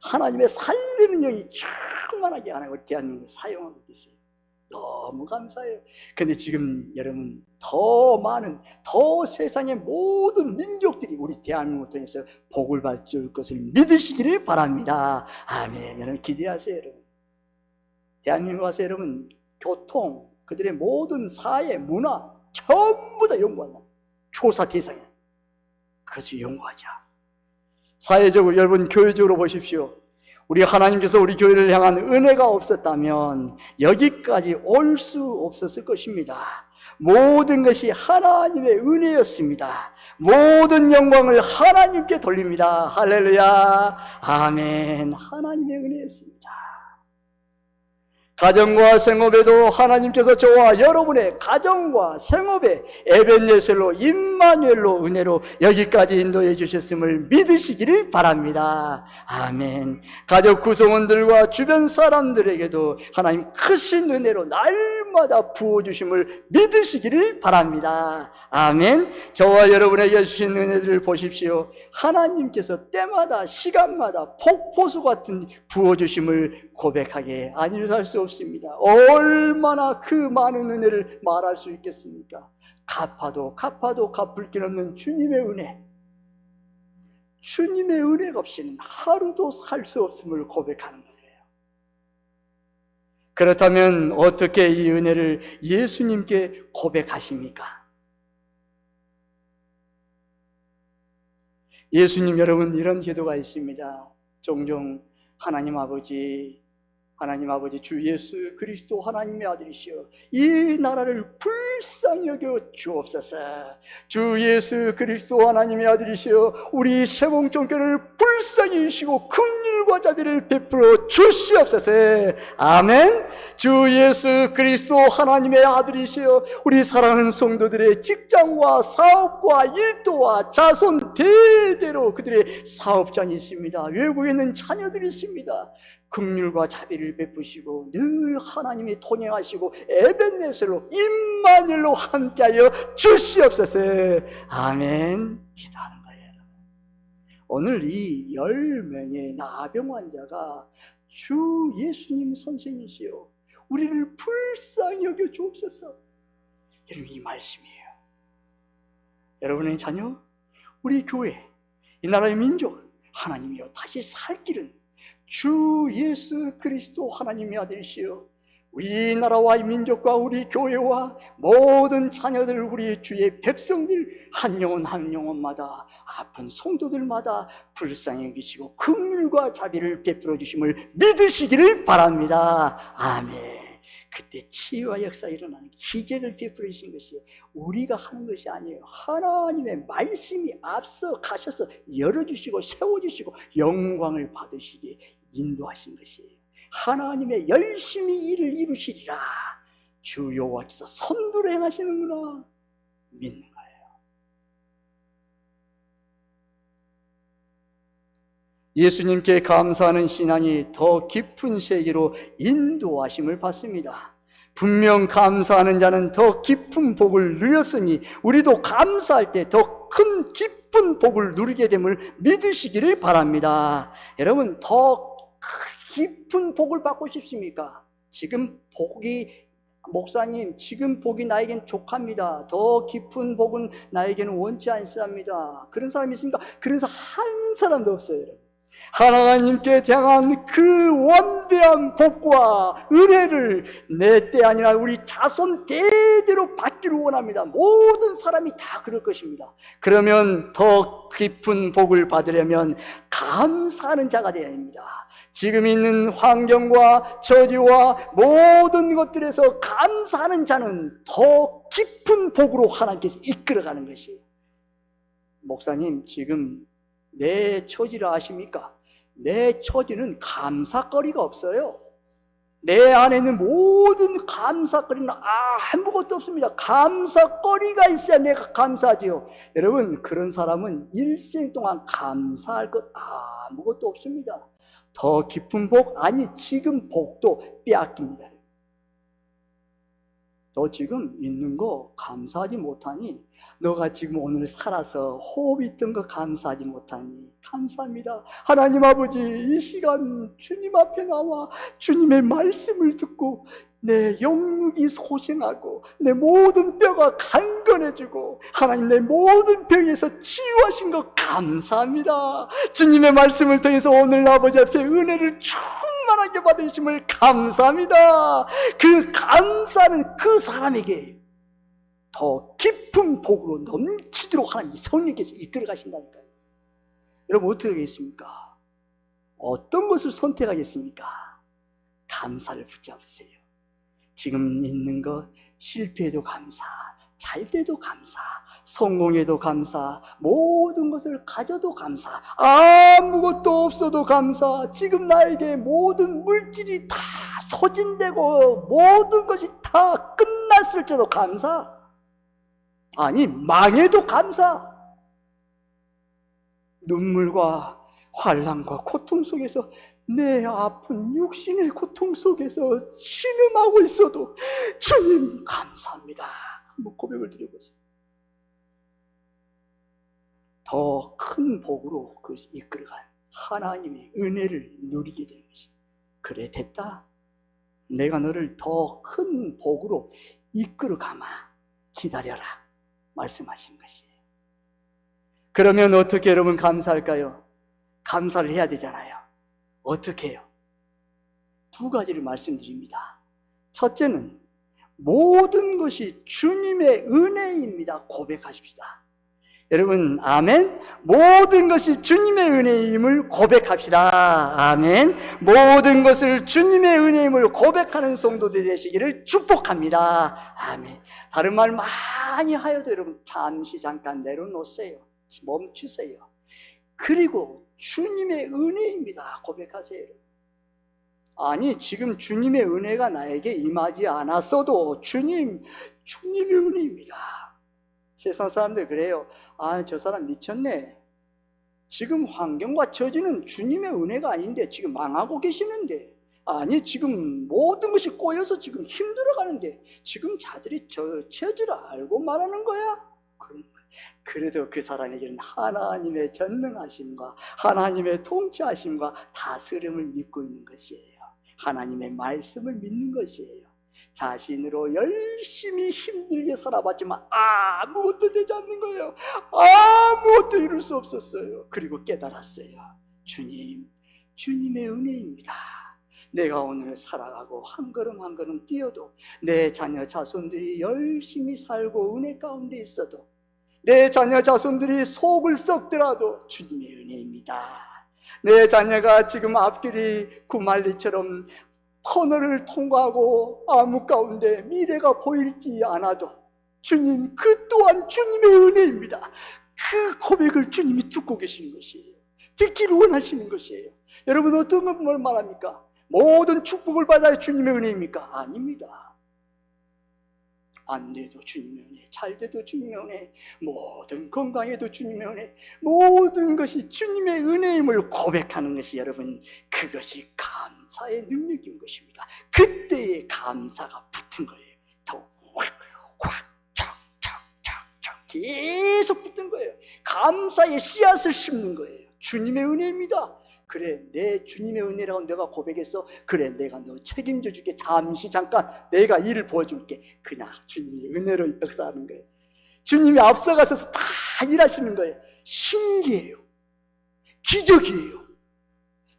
하나님의 살리는 영이 충만하게 하나님을 대한민국에 사용하고 계세요. 너무 감사해요. 근데 지금 여러분 더 많은, 더 세상의 모든 민족들이 우리 대한민국을 통해서 복을 받을 것을 믿으시기를 바랍니다. 아멘. 여러분 기대하세요. 여러분 대한민국 와서 여러분 교통, 그들의 모든 사회, 문화 전부 다 연구한다. 조사 대상이야. 그것을 연구하자. 사회적으로 여러분 교회적으로 보십시오. 우리 하나님께서 우리 교회를 향한 은혜가 없었다면 여기까지 올 수 없었을 것입니다. 모든 것이 하나님의 은혜였습니다. 모든 영광을 하나님께 돌립니다. 할렐루야. 아멘. 하나님의 은혜였습니다. 가정과 생업에도 하나님께서 저와 여러분의 가정과 생업에 에벤예셀로 임마누엘로 은혜로 여기까지 인도해 주셨음을 믿으시기를 바랍니다. 아멘. 가족 구성원들과 주변 사람들에게도 하나님 크신 은혜로 날마다 부어주심을 믿으시기를 바랍니다. 아멘. 저와 여러분에게 주신 은혜들을 보십시오. 하나님께서 때마다 시간마다 폭포수 같은 부어주심을 고백하게 아니로 할 수 없습니다. 얼마나 그 많은 은혜를 말할 수 있겠습니까? 갚아도 갚을 길 없는 주님의 은혜, 주님의 은혜가 없이는 하루도 살 수 없음을 고백하는 거예요. 그렇다면 어떻게 이 은혜를 예수님께 고백하십니까? 예수님, 여러분, 이런 기도가 있습니다. 종종 하나님 아버지 주 예수 그리스도 하나님의 아들이시여, 이 나라를 불쌍히 여겨 주옵소서. 주 예수 그리스도 하나님의 아들이시여, 우리 세봉종교를 불쌍히 여기시고 긍휼과 자비를 베풀어 주시옵소서. 아멘. 주 예수 그리스도 하나님의 아들이시여, 우리 사랑하는 성도들의 직장과 사업과 일도와 자손 대대로 그들의 사업장이 있습니다. 외국에 있는 자녀들이 있습니다. 긍휼과 자비를 베푸시고 늘 하나님이 통행하시고 에벤네셀로 임마누엘로 함께하여 주시옵소서. 아멘. 기도하는 거예요. 오늘 이 10명의 나병 환자가 주 예수님 선생이시여, 우리를 불쌍히 여겨 주옵소서. 여러분, 이 말씀이에요. 여러분의 자녀, 우리 교회, 이 나라의 민족, 하나님이여 다시 살 길은 주 예수 그리스도 하나님의 아들이시여, 우리 나라와 이 민족과 우리 교회와 모든 자녀들, 우리 주의 백성들 한 영혼 한 영혼마다, 아픈 성도들마다 불쌍히 여기시고 긍휼과 자비를 베풀어 주심을 믿으시기를 바랍니다. 아멘. 그때 치유와 역사 일어나는 기적을 베풀어 주신 것이 우리가 하는 것이 아니에요. 하나님의 말씀이 앞서 가셔서 열어주시고 세워주시고 영광을 받으시게 인도하신 것이에요. 하나님의 열심히 일을 이루시리라 주 여호와께서 선두로 행하시는구나 믿는 거예요. 예수님께 감사하는 신앙이 더 깊은 세계로 인도하심을 받습니다. 분명 감사하는 자는 더 깊은 복을 누렸으니 우리도 감사할 때 더 큰 깊은 복을 누리게 됨을 믿으시기를 바랍니다. 여러분, 더 깊은 복을 받고 싶습니까? 지금 복이, 목사님, 지금 복이 나에겐 족합니다. 더 깊은 복은 나에게는 원치 않습니다. 그런 사람이 있습니까? 그런 사람 한 사람도 없어요. 여러분, 하나님께 향한 그 원대한 복과 은혜를 내 때 아니라 우리 자손 대대로 받기를 원합니다. 모든 사람이 다 그럴 것입니다. 그러면 더 깊은 복을 받으려면 감사하는 자가 되어야 합니다. 지금 있는 환경과 처지와 모든 것들에서 감사하는 자는 더 깊은 복으로 하나님께서 이끌어가는 것이에요. 목사님, 지금 내 처지를 아십니까? 내 처지는 감사거리가 없어요. 내 안에 있는 모든 감사거리는 아무것도 없습니다. 감사거리가 있어야 내가 감사하지요. 여러분, 그런 사람은 일생 동안 감사할 것 아무것도 없습니다. 더 깊은 복, 아니 지금 복도 빼앗깁니다. 너 지금 있는 거 감사하지 못하니, 너가 지금 오늘 살아서 호흡 있던 거 감사하지 못하니 감사합니다. 하나님 아버지, 이 시간 주님 앞에 나와 주님의 말씀을 듣고 내 영육이 소생하고 내 모든 뼈가 강건해지고 하나님 내 모든 병에서 치유하신 것 감사합니다. 주님의 말씀을 통해서 오늘 아버지 앞에 은혜를 충만하게 받으심을 감사합니다. 그 감사는 그 사람에게 더 깊은 복으로 넘치도록 하나님 성령께서 이끌어 가신다니까요. 여러분, 어떻게 하겠습니까? 어떤 것을 선택하겠습니까? 감사를 붙잡으세요. 지금 있는 것, 실패해도 감사, 잘 돼도 감사, 성공해도 감사, 모든 것을 가져도 감사, 아무것도 없어도 감사, 지금 나에게 모든 물질이 다 소진되고 모든 것이 다 끝났을지도 감사, 아니 망해도 감사. 눈물과 환난과 고통 속에서, 내 아픈 육신의 고통 속에서 신음하고 있어도 주님 감사합니다. 한번 고백을 드려보세요. 더 큰 복으로 그것이 이끌어간 하나님의 은혜를 누리게 되는 것이, 그래 됐다, 내가 너를 더 큰 복으로 이끌어가마, 기다려라 말씀하신 것이에요. 그러면 어떻게 여러분 감사할까요? 감사를 해야 되잖아요. 어떻게 해요? 두 가지를 말씀드립니다. 첫째는 모든 것이 주님의 은혜입니다. 고백하십시다. 여러분, 아멘. 모든 것이 주님의 은혜임을 고백합시다. 아멘. 모든 것을 주님의 은혜임을 고백하는 성도들이 되시기를 축복합니다. 아멘. 다른 말 많이 하여도 여러분 잠시 잠깐 내려놓으세요. 멈추세요. 그리고 주님의 은혜입니다. 고백하세요. 아니, 지금 주님의 은혜가 나에게 임하지 않았어도 주님의 은혜입니다. 세상 사람들 그래요. 아, 저 사람 미쳤네. 지금 환경과 처지는 주님의 은혜가 아닌데 지금 망하고 계시는데, 아니 지금 모든 것이 꼬여서 지금 힘들어가는데 지금 자들이 저 처지를 알고 말하는 거야? 그래도 그 사람에게는 하나님의 전능하심과 하나님의 통치하심과 다스림을 믿고 있는 것이에요. 하나님의 말씀을 믿는 것이에요. 자신으로 열심히 힘들게 살아봤지만 아무것도 되지 않는 거예요. 아무것도 이룰 수 없었어요. 그리고 깨달았어요. 주님의 은혜입니다. 내가 오늘 살아가고 한 걸음 한 걸음 뛰어도, 내 자녀 자손들이 열심히 살고 은혜 가운데 있어도, 내 자녀 자손들이 속을 썩더라도 주님의 은혜입니다. 내 자녀가 지금 앞길이 구말리처럼 터널을 통과하고 암흑 가운데 미래가 보이지 않아도 주님, 그 또한 주님의 은혜입니다. 그 고백을 주님이 듣고 계시는 것이에요. 듣기를 원하시는 것이에요. 여러분, 어떤 걸 말합니까? 모든 축복을 받아야 주님의 은혜입니까? 아닙니다. 안 돼도 주님의 은혜, 잘 돼도 주님의 은혜, 모든 건강에도 주님의 은혜, 모든 것이 주님의 은혜임을 고백하는 것이, 여러분, 그것이 감사의 능력인 것입니다. 그때의 감사가 붙은 거예요. 더 착착착착착 계속 붙은 거예요. 감사의 씨앗을 심는 거예요. 주님의 은혜입니다. 그래, 내 주님의 은혜라고 내가 고백했어. 그래, 내가 너 책임져 줄게. 잠시 잠깐 내가 일을 보여줄게. 그냥 주님의 은혜로 역사하는 거예요. 주님이 앞서가셔서 다 일하시는 거예요. 신기해요. 기적이에요.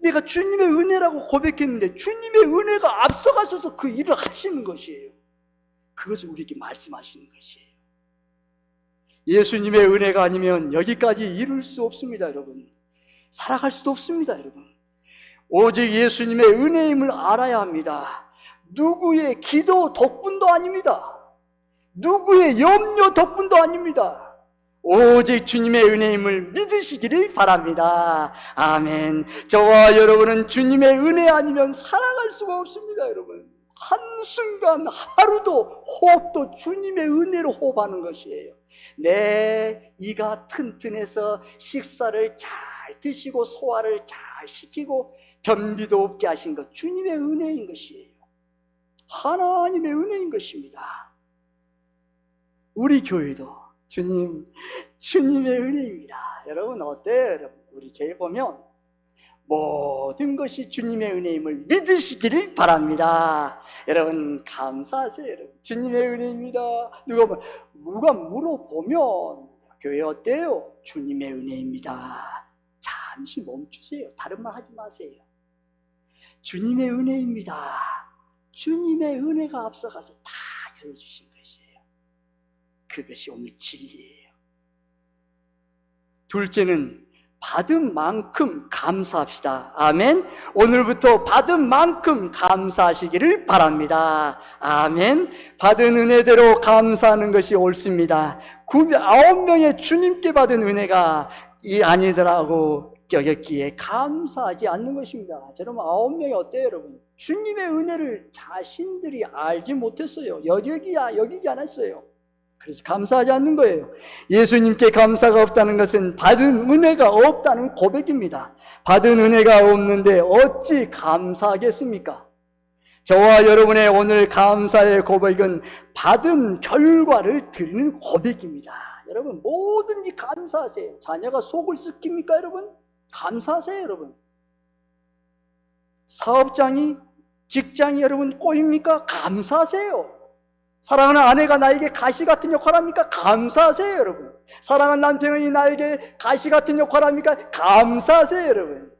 내가 주님의 은혜라고 고백했는데 주님의 은혜가 앞서가셔서 그 일을 하시는 것이에요. 그것을 우리에게 말씀하시는 것이에요. 예수님의 은혜가 아니면 여기까지 이룰 수 없습니다, 여러분. 살아갈 수도 없습니다, 여러분. 오직 예수님의 은혜임을 알아야 합니다. 누구의 기도 덕분도 아닙니다. 누구의 염려 덕분도 아닙니다. 오직 주님의 은혜임을 믿으시기를 바랍니다. 아멘. 저와 여러분은 주님의 은혜 아니면 살아갈 수가 없습니다, 여러분. 한순간 하루도 호흡도 주님의 은혜로 호흡하는 것이에요. 내 이가 튼튼해서 식사를 잘 드시고 소화를 잘 시키고 변비도 없게 하신 것, 주님의 은혜인 것이에요. 하나님의 은혜인 것입니다. 우리 교회도 주님의 은혜입니다. 여러분 어때요? 여러분, 우리 교회 보면 모든 것이 주님의 은혜임을 믿으시기를 바랍니다. 여러분 감사하세요. 여러분, 주님의 은혜입니다. 누가 물어보면 교회 어때요? 주님의 은혜입니다. 잠시 멈추세요. 다른 말 하지 마세요. 주님의 은혜입니다. 주님의 은혜가 앞서가서 다 열어주신 것이에요. 그것이 오늘 진리예요. 둘째는 받은 만큼 감사합시다. 아멘. 오늘부터 받은 만큼 감사하시기를 바랍니다. 아멘. 받은 은혜대로 감사하는 것이 옳습니다. 9명의 주님께 받은 은혜가 아니더라고 여겼기에 감사하지 않는 것입니다. 여러분 9명이 어때요, 여러분? 주님의 은혜를 자신들이 알지 못했어요. 여기지 않았어요. 그래서 감사하지 않는 거예요. 예수님께 감사가 없다는 것은 받은 은혜가 없다는 고백입니다. 받은 은혜가 없는데 어찌 감사하겠습니까? 저와 여러분의 오늘 감사의 고백은 받은 결과를 드리는 고백입니다. 여러분 뭐든지 감사하세요. 자녀가 속을 썩힙니까, 여러분? 감사하세요, 여러분. 사업장이, 직장이 여러분 꼬입니까? 감사하세요. 사랑하는 아내가 나에게 가시 같은 역할을 합니까? 감사하세요, 여러분. 사랑하는 남편이 나에게 가시 같은 역할을 합니까? 감사하세요, 여러분.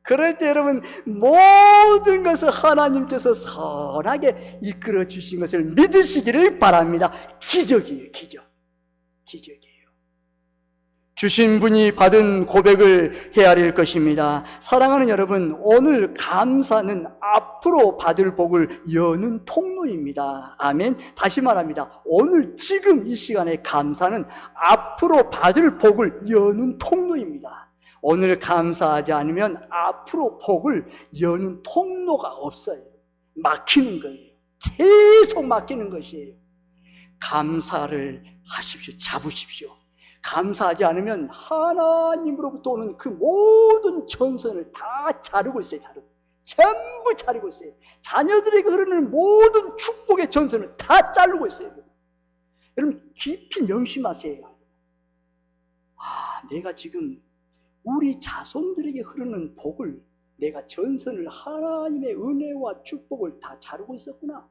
그럴 때 여러분 모든 것을 하나님께서 선하게 이끌어 주신 것을 믿으시기를 바랍니다. 기적이에요, 기적. 기적이에요. 주신 분이 받은 고백을 헤아릴 것입니다. 사랑하는 여러분, 오늘 감사는 앞으로 받을 복을 여는 통로입니다. 아멘. 다시 말합니다. 오늘 지금 이 시간에 감사는 앞으로 받을 복을 여는 통로입니다. 오늘 감사하지 않으면 앞으로 복을 여는 통로가 없어요. 막히는 거예요. 계속 막히는 것이에요. 감사를 하십시오. 잡으십시오. 감사하지 않으면 하나님으로부터 오는 그 모든 전선을 다 자르고 있어요. 전부 자르고 있어요. 자녀들에게 흐르는 모든 축복의 전선을 다 자르고 있어요. 여러분 깊이 명심하세요. 내가 지금 우리 자손들에게 흐르는 복을, 내가 전선을, 하나님의 은혜와 축복을 다 자르고 있었구나.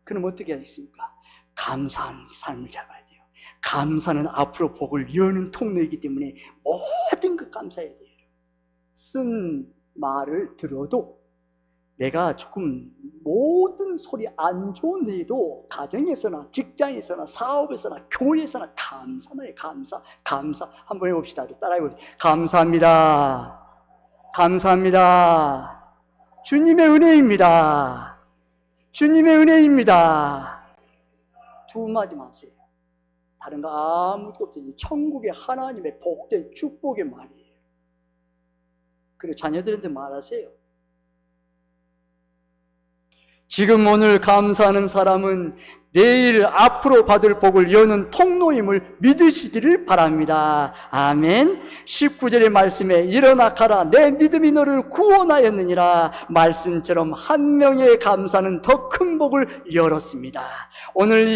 그럼 어떻게 하겠습니까? 감사한 삶을 잡아야 돼요. 감사는 앞으로 복을 여는 통로이기 때문에 모든 것 감사해야 돼요. 쓴 말을 들어도 내가 조금 모든 소리 안 좋은데도 가정에서나 직장에서나 사업에서나 교회에서나 감사만 해요. 감사. 한번 해봅시다. 따라해봅시다. 감사합니다. 감사합니다. 주님의 은혜입니다. 주님의 은혜입니다. 두 마디만 하세요. 다른 거 아무것도 없어요. 천국의 하나님의 복된 축복의 말이에요. 그리고 자녀들한테 말하세요. 지금 오늘 감사하는 사람은 내일 앞으로 받을 복을 여는 통로임을 믿으시기를 바랍니다. 아멘. 19절의 말씀에 일어나 가라 내 믿음이 너를 구원하였느니라 말씀처럼 한 명의 감사는 더 큰 복을 열었습니다. 오늘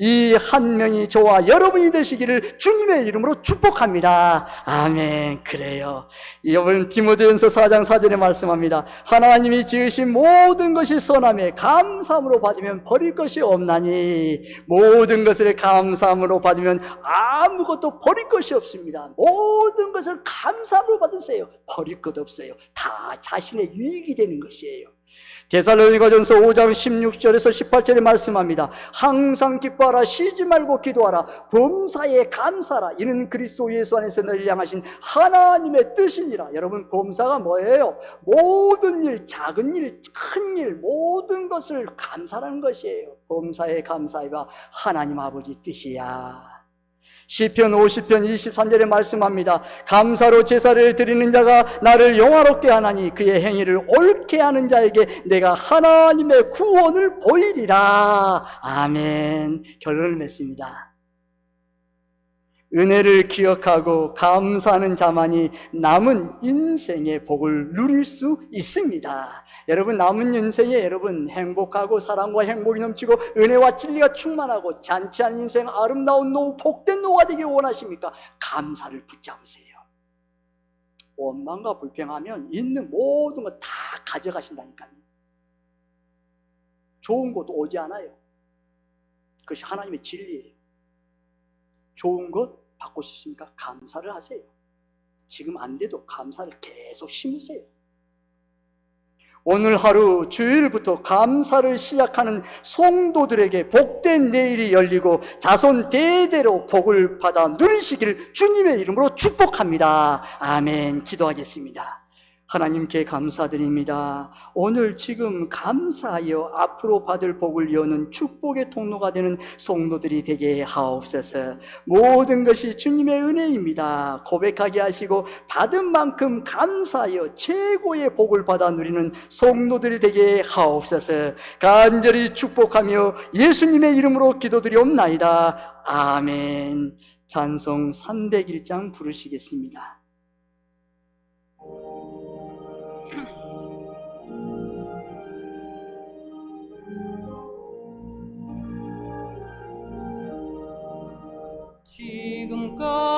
이 한 명이 저와 여러분이 되시기를 주님의 이름으로 축복합니다. 아멘. 그래요. 이번 디모데전서 4장 4절에 말씀합니다. 하나님이 지으신 모든 것이 선함에 감사함으로 받으면 버릴 것이 없나니 모든 것을 감사함으로 받으면 아무것도 버릴 것이 없습니다. 모든 것을 감사함으로 받으세요. 버릴 것 없어요. 다 자신의 유익이 되는 것이에요. 데살로니가전서 5장 16절에서 18절에 말씀합니다. 항상 기뻐하라 쉬지 말고 기도하라 범사에 감사하라 이는 그리스도 예수 안에서 너희를 향하신 하나님의 뜻이니라. 여러분 범사가 뭐예요? 모든 일, 작은 일, 큰 일, 모든 것을 감사하는 것이에요. 범사에 감사해가 하나님 아버지 뜻이야. 시편 50편 23절에 말씀합니다. 감사로 제사를 드리는 자가 나를 영화롭게 하나니 그의 행위를 옳게 하는 자에게 내가 하나님의 구원을 보이리라. 아멘. 결론을 맺습니다. 은혜를 기억하고 감사하는 자만이 남은 인생의 복을 누릴 수 있습니다. 여러분 남은 인생에 여러분 행복하고 사랑과 행복이 넘치고 은혜와 진리가 충만하고 잔치한 인생 아름다운 노후 복된 노후가 되길 원하십니까? 감사를 붙잡으세요. 원망과 불평하면 있는 모든 거 다 가져가신다니까요. 좋은 것 오지 않아요. 그것이 하나님의 진리예요. 좋은 것 받고 싶습니까? 감사를 하세요. 지금 안 돼도 감사를 계속 심으세요. 오늘 하루 주일부터 감사를 시작하는 성도들에게 복된 내일이 열리고 자손 대대로 복을 받아 누리시기를 주님의 이름으로 축복합니다. 아멘. 기도하겠습니다. 하나님께 감사드립니다. 오늘 지금 감사하여 앞으로 받을 복을 여는 축복의 통로가 되는 성도들이 되게 하옵소서. 모든 것이 주님의 은혜입니다. 고백하게 하시고 받은 만큼 감사하여 최고의 복을 받아 누리는 성도들이 되게 하옵소서. 간절히 축복하며 예수님의 이름으로 기도드리옵나이다. 아멘. 찬송 301장 부르시겠습니다.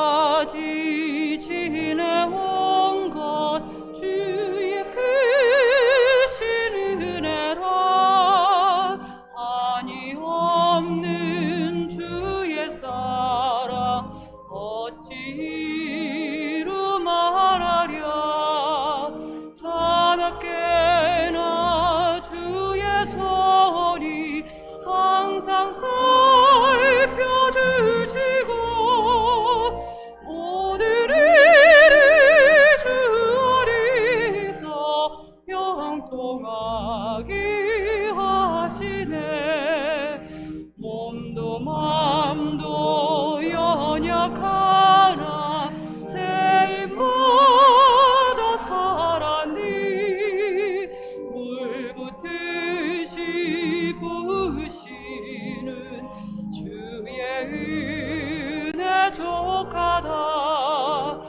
지금까지 지내온 것 주의 크신 은혜라 한이 없는 주의 사랑 어찌 이루 말하랴 거룩하다.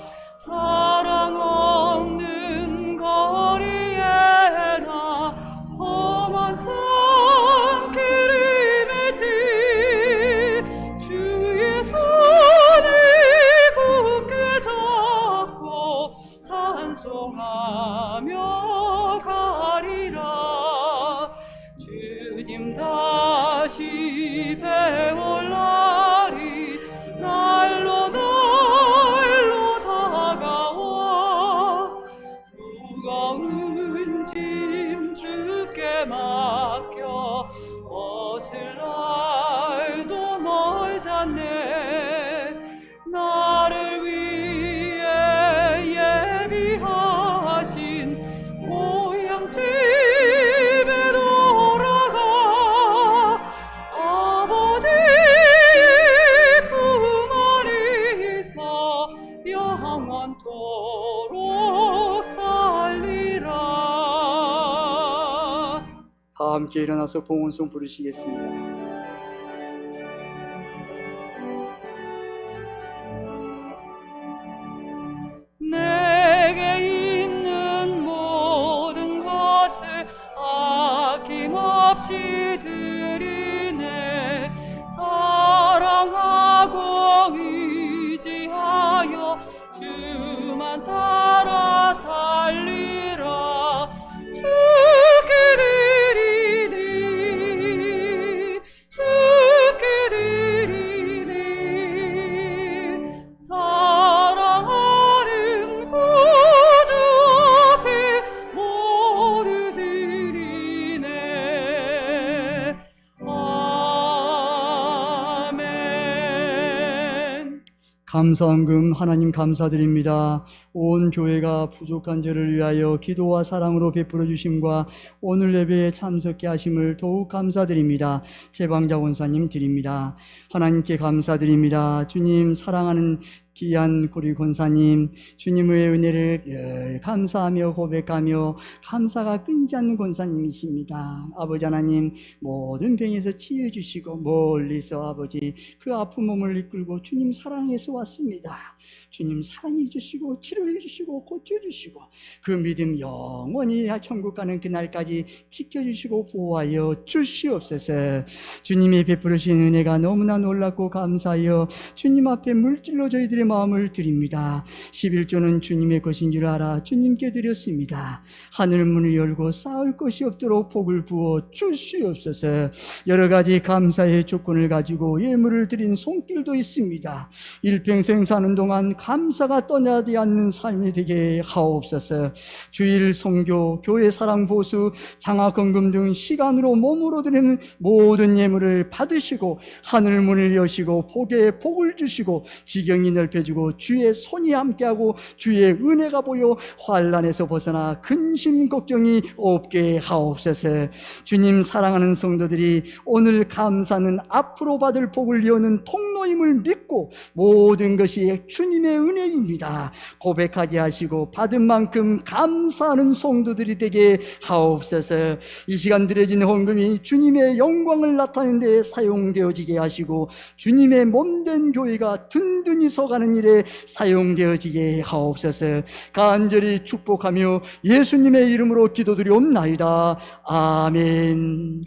사랑 없는 거리에나 험한 산길이 맺듯 주의 손을 굳게 잡고 찬송하며 가리라. 주님 다시 배울 날이 날로 다가와 무거운 짐 주께 맡겨 벗을 날도 멀잖네. 나를 위해 예비하신 고향 집에 돌아가 아버지의 품 안에서 영원토록 살리라. 다 함께 일어나서 봉헌송 부르시겠습니다. 내게 있는 모든 것을 아낌없이 드리네. 사랑하고 의지하여 주만 따라 살리라. 주께 드리니 주께 드리니 사랑하는 구주 앞에 모두 드리네. 아멘. 감사헌금 하나님 감사드립니다. 온 교회가 부족한 저를 위하여 기도와 사랑으로 베풀어 주심과 오늘 예배에 참석케 하심을 더욱 감사드립니다. 제방자 원사님 드립니다. 하나님께 감사드립니다. 주님 사랑하는 귀한 우리 권사님, 주님의 은혜를 늘 감사하며 고백하며 감사가 끊이지 않는 권사님이십니다. 아버지 하나님, 모든 병에서 치유해 주시고 멀리서 아버지 그 아픈 몸을 이끌고 주님 사랑해서 왔습니다. 주님 사랑해 주시고 치료해 주시고 고쳐 주시고 그 믿음 영원히 천국 가는 그날까지 지켜주시고 보호하여 주시옵소서. 주님이 베풀으신 은혜가 너무나 놀랍고 감사하여 주님 앞에 물질로 저희들의 마음을 드립니다. 11조는 주님의 것인 줄 알아 주님께 드렸습니다. 하늘 문을 열고 쌓을 것이 없도록 복을 부어 주시옵소서. 여러 가지 감사의 조건을 가지고 예물을 드린 손길도 있습니다. 일평생 사는 동안 감사가 떠나지 않는 삶이 되게 하옵소서. 주일 성교, 교회 사랑 보수, 장학 헌금 등 시간으로 몸으로 드리는 모든 예물을 받으시고 하늘 문을 여시고 복에 복을 주시고 지경이 넓혀주고 주의 손이 함께하고 주의 은혜가 보여 환난에서 벗어나 근심 걱정이 없게 하옵소서. 주님 사랑하는 성도들이 오늘 감사는 앞으로 받을 복을 이어는 통로임을 믿고 모든 것이 주님의 은혜입니다. 고백하게 하시고 받은 만큼 감사하는 성도들이 되게 하옵소서. 이 시간 드려진 헌금이 주님의 영광을 나타내는 데 사용되어지게 하시고 주님의 몸된 교회가 든든히 서가는 일에 사용되어지게 하옵소서. 간절히 축복하며 예수님의 이름으로 기도드리옵나이다. 아멘.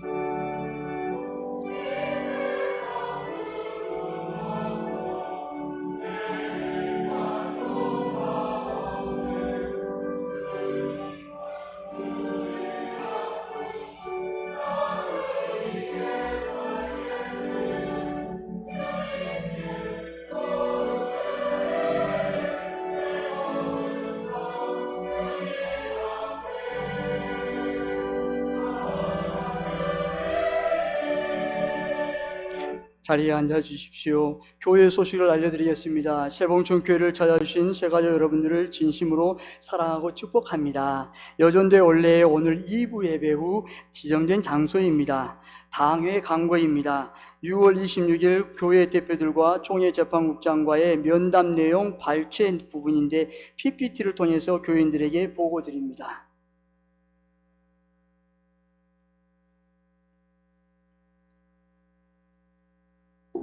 자리에 앉아 주십시오. 교회 소식을 알려드리겠습니다. 세봉촌 교회를 찾아주신 새가족 여러분들을 진심으로 사랑하고 축복합니다. 여전대 원래 오늘 2부 예배 후 지정된 장소입니다. 당회 강고입니다. 6월 26일 교회 대표들과 총회재판국장과의 면담 내용 발췌 부분인데 PPT를 통해서 교인들에게 보고드립니다.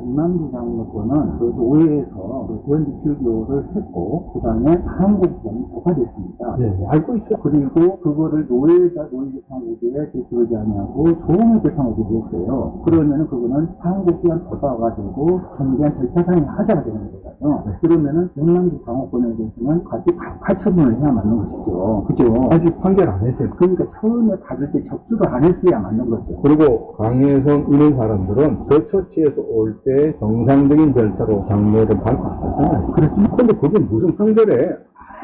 김만기 장로교는 그 노예에서 그 대원지 필교를 했고, 그 다음에 한국경이 도파됐습니다. 예, 알고 있어요. 그리고 그거를 노예자 노예재판국에 제출하지 아니하고 조홍의 재판국에 냈어요. 그러면은 그거는 한국기한 도파가 되고 정기한 절차상의 하자가 되는 거거든요. 네. 그러면은 김만기 장로권에 대해서는 같이 가처분을 해야 맞는 것이죠. 그죠? 아직 판결 안 했어요. 그러니까 처음에 받을 때 접수를 안 했어야 맞는 거죠. 그리고 강혜성 이런 사람들은 그 처치에서 올 때 정상적인 절차로 장로를 발표하잖아요. 그렇죠. 근데 그게 무슨 판결에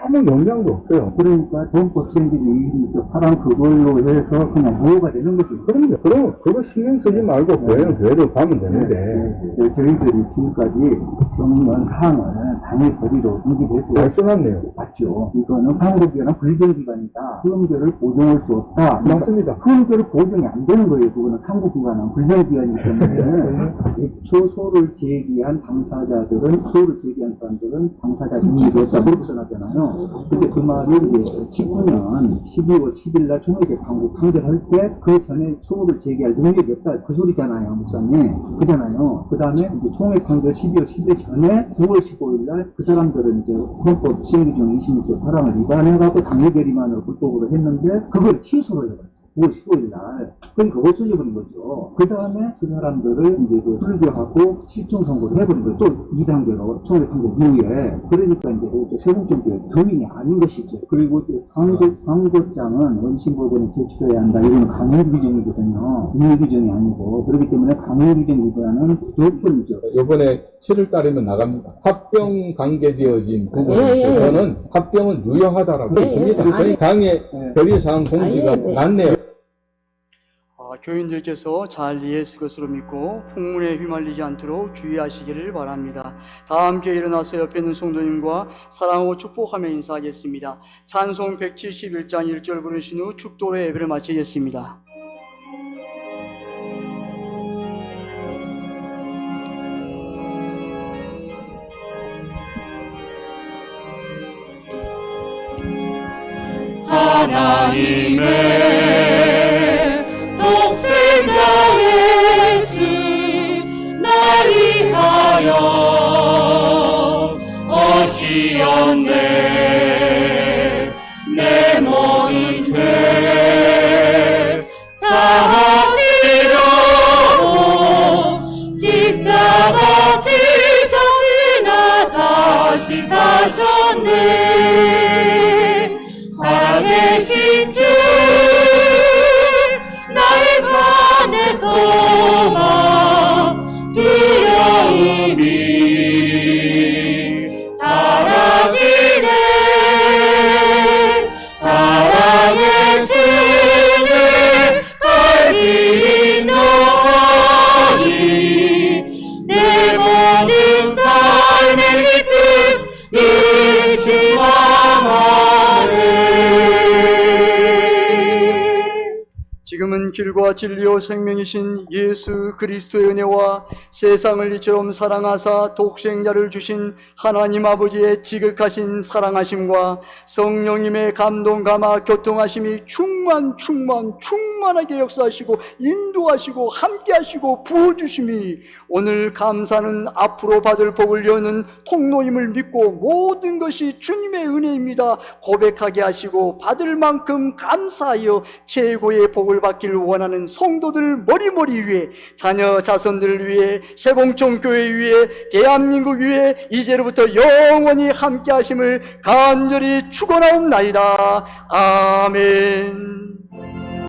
아무 영향도 없어요. 그러니까 범법생들이 파란 그걸로 해서 그냥 무효가 되는 거죠. 그럼 그거 신경 쓰지 말고 교회는 교회로 가면 되는데. 저희들이 지금까지 정면 사항을 단일 거리로 인지됐어요. 말씀하네요. 맞죠. 이거는 한국교회는 불정기관이다. 후음교를 보증할 수 없다. 맞습니다. 후음교를 보증이 안 되는 거예요. 그거는 상국기관은 불정기관이기 때문에 소를 제기한 당사자들은 소를 제기한 사람들은 당사자 인식이 없다. 그렇게 써놨잖아요. 근데 그 말이 이제 19년 12월 10일 날 총회재판국 판결할 때 그 전에 소를 제기할 능력이 없다. 그 소리잖아요. 목사님. 그잖아요. 그 다음에 이제 총회 판결 12월 10일 전에 9월 15일 날 그 사람들은 이제 헌법 시행규정 26조 8항을 위반해갖고 당외결의만으로 불법으로 했는데 그걸 취소를 해버렸어요. 9월 15일 날. 그럼 그걸 틀려버린 거죠. 그 다음에 그 사람들을 이제 그 불교하고 실종 선고를 해버린 거예요. 또 2단계로 총회 판결 이후에. 그러니까 이제 세국정교회 교인이 아닌 것이죠. 그리고 이제 선거장은 원심법원에 제출해야 한다. 이건 강요 규정이거든요. 임의 규정이 아니고. 그렇기 때문에 강요 규정 위반은 무조건이죠. 이번에 7월 달이면 나갑니다. 합병 관계되어진 부분에 있어서는 합병은 유효하다라고 있습니다. 그러니 당의 결의사항 공지가 났네요. 교인들께서 잘 이해했을 것으로 믿고 풍문에 휘말리지 않도록 주의하시기를 바랍니다. 다 함께 일어나서 옆에 있는 성도님과 사랑하고 축복하며 인사하겠습니다. 찬송 171장 1절 부르신 후 축도로 예배를 마치겠습니다. 하나님의 독생자 예수 날 위하여 오시었네. 내 모든 죄 사하시려고 십자가 지셨으나 다시 사셨네. 살아계신 주 나의 참된 소망 두려움이 사라지네. 사랑의 주를 갈기 너희 내 모든 삶의 기쁨 늘 주만하네. 지금은 길과 진리요 생명이신 예수 그리스도의 은혜와 세상을 이처럼 사랑하사 독생자를 주신 하나님 아버지의 지극하신 사랑하심과 성령님의 감동 감화 교통하심이 충만하게 역사하시고 인도하시고 함께하시고 부어주심이 오늘 감사는 앞으로 받을 복을 여는 통로임을 믿고 모든 것이 주님의 은혜입니다 고백하게 하시고 받을 만큼 감사하여 최고의 복을 받기를 원하는 성도들 머리머리 위에 자녀 자손들을 위해 세봉총교회 위해 대한민국 위해 이제로부터 영원히 함께 하심을 간절히 축원하옵나이다. 아멘.